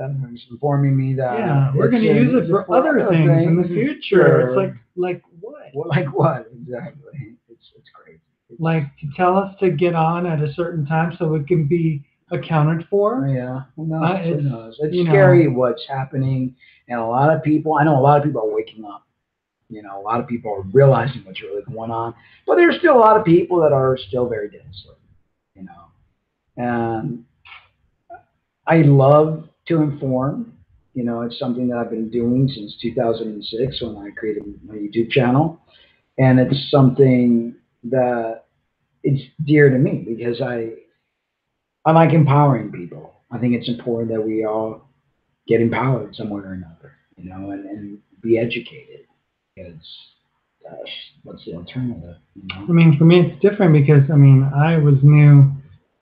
it's informing me that we're going to use it for other things in the future. It's like what? Well, like what exactly? It's crazy. Like to tell us to get on at a certain time so it can be accounted for. Yeah, who knows? It's scary what's happening, and I know a lot of people are waking up. A lot of people are realizing what's really going on, but there's still a lot of people that are still very distant. And I love to inform. It's something that I've been doing since 2006 when I created my YouTube channel, and it's something that it's dear to me because I like empowering people. I think it's important that we all get empowered some way or another, and be educated. Because, gosh, what's the alternative? I mean, for me, it's different because, I was new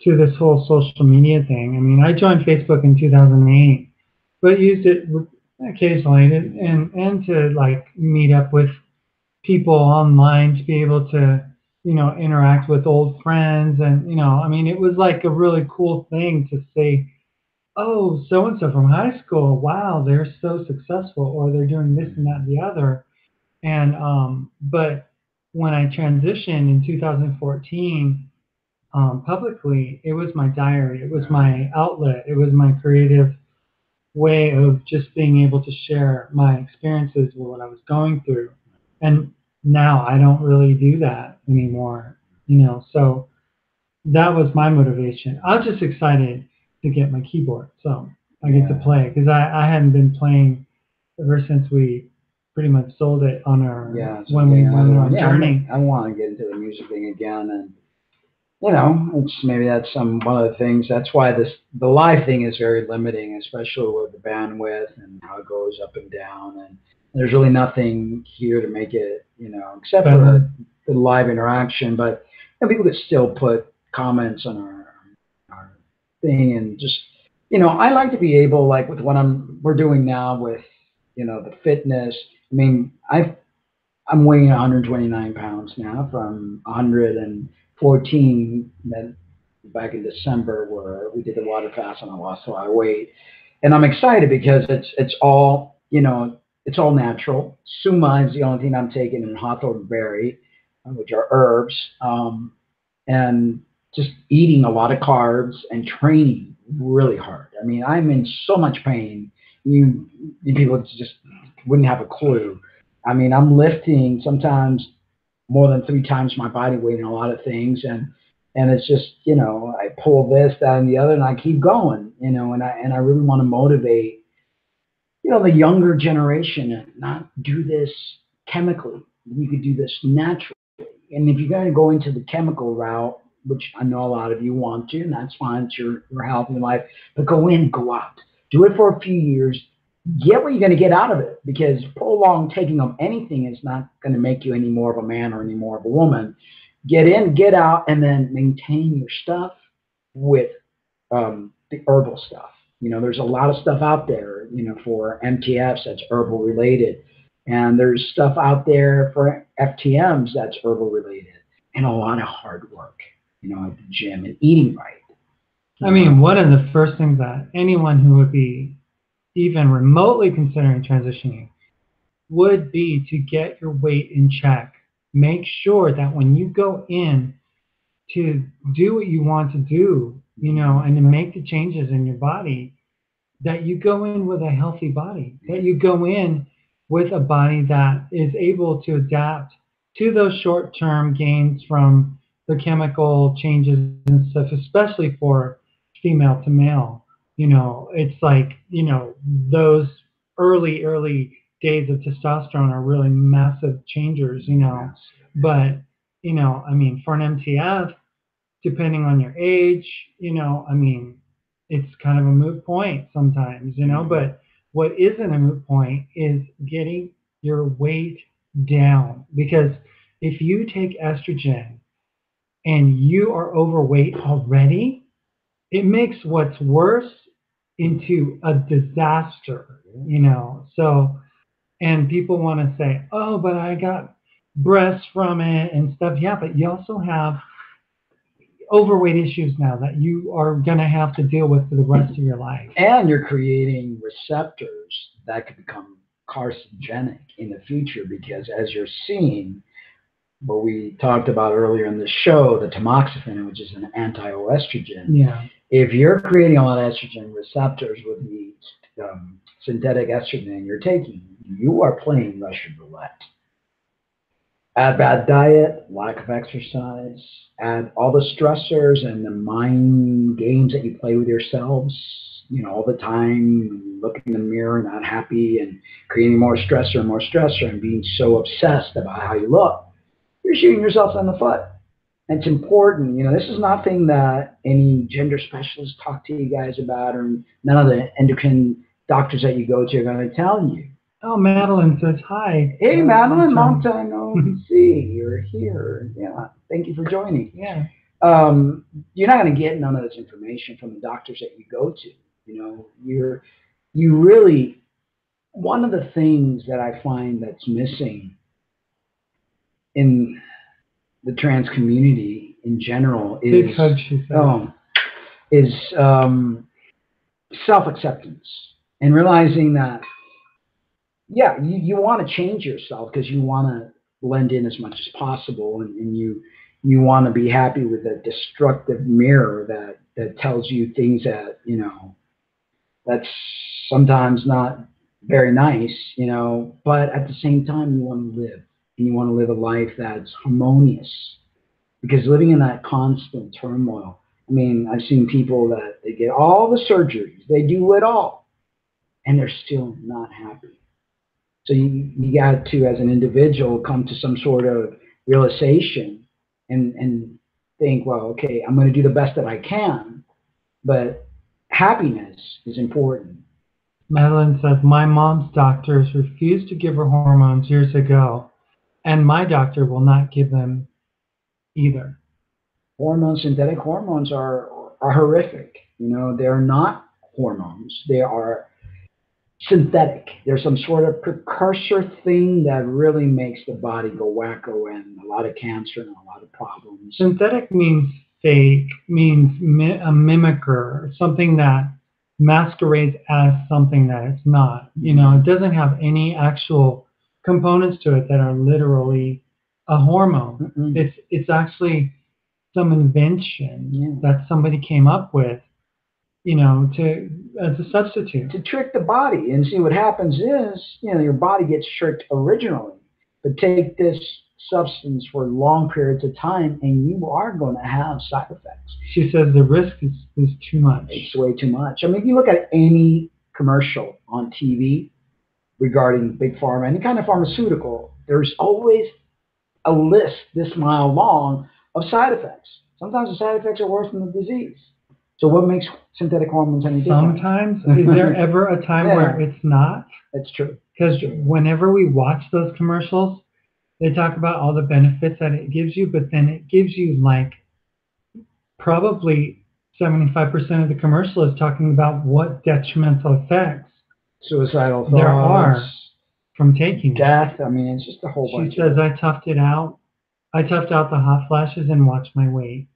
to this whole social media thing. I joined Facebook in 2008, but used it occasionally and to, like, meet up with people online to be able to, interact with old friends. And, it was like a really cool thing to say, oh, so and so from high school, wow, they're so successful, or they're doing this and that and the other. And but when I transitioned in 2014, publicly, it was my diary, it was my outlet, it was my creative way of just being able to share my experiences with what I was going through. And now I don't really do that anymore, So that was my motivation. I was just excited to get my keyboard, so I get to play because I hadn't been playing ever since we pretty much sold it on our when we went on our journey. I want to get into the music thing again, and it's maybe that's one of the things. That's why the live thing is very limiting, especially with the bandwidth and how it goes up and down. And there's really nothing here to make it, except for the live interaction. But people could still put comments on our thing, and just I like to be able, like with what we're doing now with the fitness. I mean, I'm weighing 129 pounds now from 114 that back in December where we did the water fast and I lost a lot of weight. And I'm excited because it's all, it's all natural. Suma is the only thing I'm taking in hawthorn berry, which are herbs, and just eating a lot of carbs and training really hard. I mean, I'm in so much pain. You people just wouldn't have a clue. I mean, I'm lifting sometimes more than 3 times my body weight in a lot of things, and it's just I pull this, that, and the other, and I keep going, and I really want to motivate the younger generation and not do this chemically. You could do this naturally, and if you're going to go into the chemical route, which I know a lot of you want to, and that's fine, it's your health and life, but go out, do it for a few years, get what you're going to get out of it, because prolonged taking of anything is not going to make you any more of a man or any more of a woman. Get in, get out, and then maintain your stuff with the herbal stuff. There's a lot of stuff out there, for MTFs that's herbal related, and there's stuff out there for FTMs that's herbal related, and a lot of hard work, at the gym and eating right. I mean, one of the first things that anyone who would be even remotely considering transitioning would be to get your weight in check. Make sure that when you go in to do what you want to do, and to make the changes in your body, that you go in with a healthy body, that you go in with a body that is able to adapt to those short-term gains from the chemical changes and stuff, especially for female to male. It's like, those early days of testosterone are really massive changers, But, I mean, for an MTF, depending on your age, I mean, it's kind of a moot point sometimes, but what isn't a moot point is getting your weight down. Because if you take estrogen and you are overweight already, it makes what's worse into a disaster, So, and people want to say, oh, but I got breasts from it and stuff. Yeah, but you also have overweight issues now that you are going to have to deal with for the rest of your life. And you're creating receptors that could become carcinogenic in the future, because as you're seeing, what we talked about earlier in the show, the tamoxifen, which is an anti-estrogen. Yeah. If you're creating a lot of estrogen receptors with the synthetic estrogen you're taking, you are playing Russian roulette. Add bad diet, lack of exercise, add all the stressors and the mind games that you play with yourselves, all the time, looking in the mirror, not happy, and creating more stressor and being so obsessed about how you look. You're shooting yourself in the foot. And it's important. This is nothing that any gender specialists talk to you guys about, or none of the endocrine doctors that you go to are going to tell you. Oh, Madeline says hi. Hey, Madeline, long time no see. You're here. Yeah, thank you for joining. Yeah. You're not going to get none of this information from the doctors that you go to. You really, one of the things that I find that's missing in the trans community in general is self-acceptance and realizing that, yeah, you want to change yourself because you want to blend in as much as possible, and you want to be happy with a destructive mirror that tells you things that, that's sometimes not very nice, but at the same time you want to live, and you want to live a life that's harmonious, because living in that constant turmoil, I mean, I've seen people that they get all the surgeries, they do it all, and they're still not happy. So you got to, as an individual, come to some sort of realization, and think, well, okay, I'm going to do the best that I can, but happiness is important. Madeline says, my mom's doctors refused to give her hormones years ago, and my doctor will not give them either. Hormones, synthetic hormones are horrific. They're not hormones. They are synthetic. There's some sort of precursor thing that really makes the body go wacko, and a lot of cancer and a lot of problems. Synthetic means fake, means a mimicker, something that masquerades as something that it's not. It doesn't have any actual components to it that are literally a hormone. It's actually some invention that somebody came up with, to as a substitute. To trick the body. And see, what happens is, your body gets tricked originally. But take this substance for long periods of time, and you are going to have side effects. She says the risk is too much. It's way too much. I mean, if you look at any commercial on TV regarding big pharma, any kind of pharmaceutical, there's always a list this mile long of side effects. Sometimes the side effects are worse than the disease. So what makes synthetic hormones any different? Sometimes. Is there ever a time where it's not? That's true. Because whenever we watch those commercials, they talk about all the benefits that it gives you, but then it gives you like probably 75% of the commercial is talking about what detrimental effects suicidal thoughts there are from taking death. I mean, it's just a whole bunch. She says, I toughed it out. I toughed out the hot flashes and watched my weight.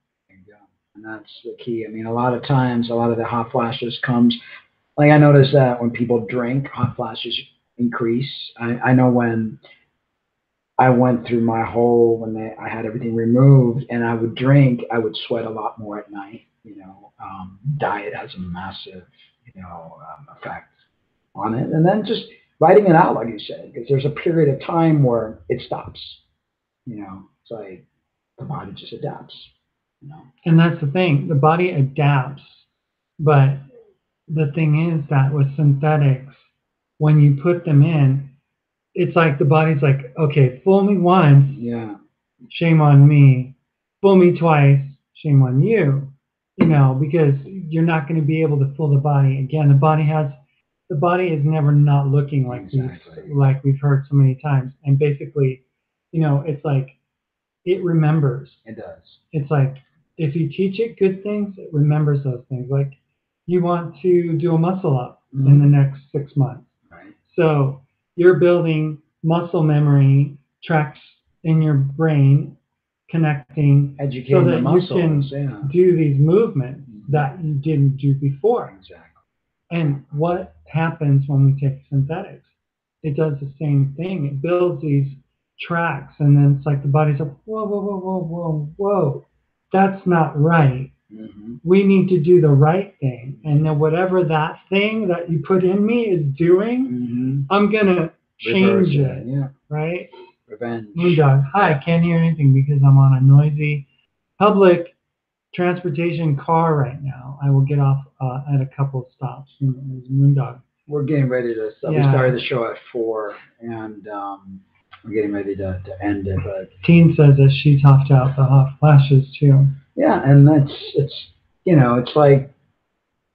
And that's the key. I mean, a lot of times, a lot of the hot flashes comes, like I noticed that when people drink, hot flashes increase. I know when I went through my whole, I had everything removed and I would drink, I would sweat a lot more at night. Diet has a massive, effect on it. And then just writing it out, like you said, because there's a period of time where it stops. It's like the body just adapts. And that's the thing. The body adapts, but the thing is that with synthetics, when you put them in, it's like the body's like, okay, fool me once, shame on me. Fool me twice, shame on you. Because you're not going to be able to fool the body again. The body is never not looking like we've heard so many times. And basically, it's like it remembers. It does. It's like if you teach it good things, it remembers those things. Like you want to do a muscle up in the next 6 months. Right. So you're building muscle memory tracks in your brain, connecting educating so that the muscles, you can do these movements that you didn't do before. Exactly. And what happens when we take synthetics? It does the same thing. It builds these tracks, and then it's like the body's like, whoa, whoa, whoa, whoa, whoa, whoa. That's not right. We need to do the right thing. And then whatever that thing that you put in me is doing, I'm going to change it. Yeah. Right? Revenge. Moondog, hi, I can't hear anything because I'm on a noisy public transportation car right now. I will get off at a couple of stops. Moondog. We're getting ready to stop. We started the show at 4, and we're getting ready to end it. But Teen says that she toughed out the hot flashes too. Yeah, and it's like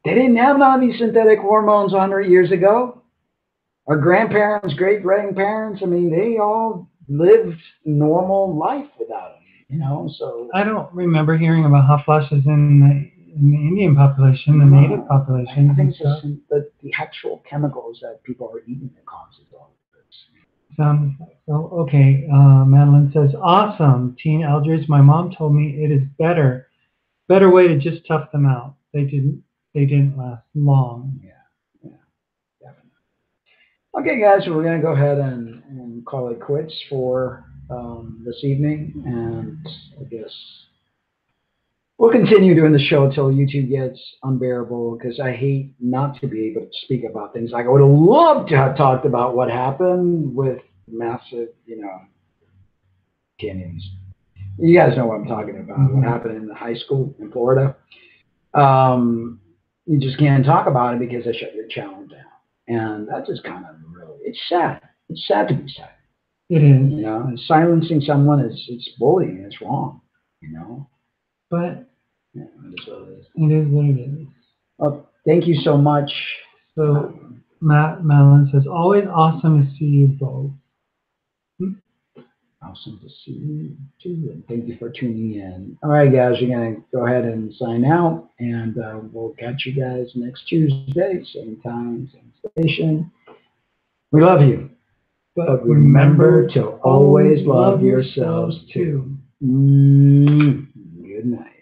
they didn't have none of these synthetic hormones 100 years ago. Our grandparents, great-grandparents, I mean, they all lived normal life without them, so. I don't remember hearing about hot flashes in the Indian population, the native population. I think it's just the actual chemicals that people are eating that causes all of this. So okay, Madeline says, awesome, Teen Eldridge. My mom told me it is better way to just tough them out. They they didn't last long. Yeah, definitely. Okay, guys, so we're going to go ahead and call it quits for this evening, and I guess we'll continue doing the show until YouTube gets unbearable, because I hate not to be able to speak about things. Like, I would have loved to have talked about what happened with massive, canyons. You guys know what I'm talking about. Mm-hmm. What happened in the high school in Florida. You just can't talk about it because they shut your channel down. And that just kind of really, it's sad. It's sad to be sad. It is. And silencing someone it's bullying. It's wrong. But yeah, it is what it is. It is what it is. Well, thank you so much. So Matt Mallon says, always awesome to see you both. Awesome to see you too, and thank you for tuning in. All right, guys, we're going to go ahead and sign out, and we'll catch you guys next Tuesday, same time, same station. We love you, but remember to always love yourselves too. Good night.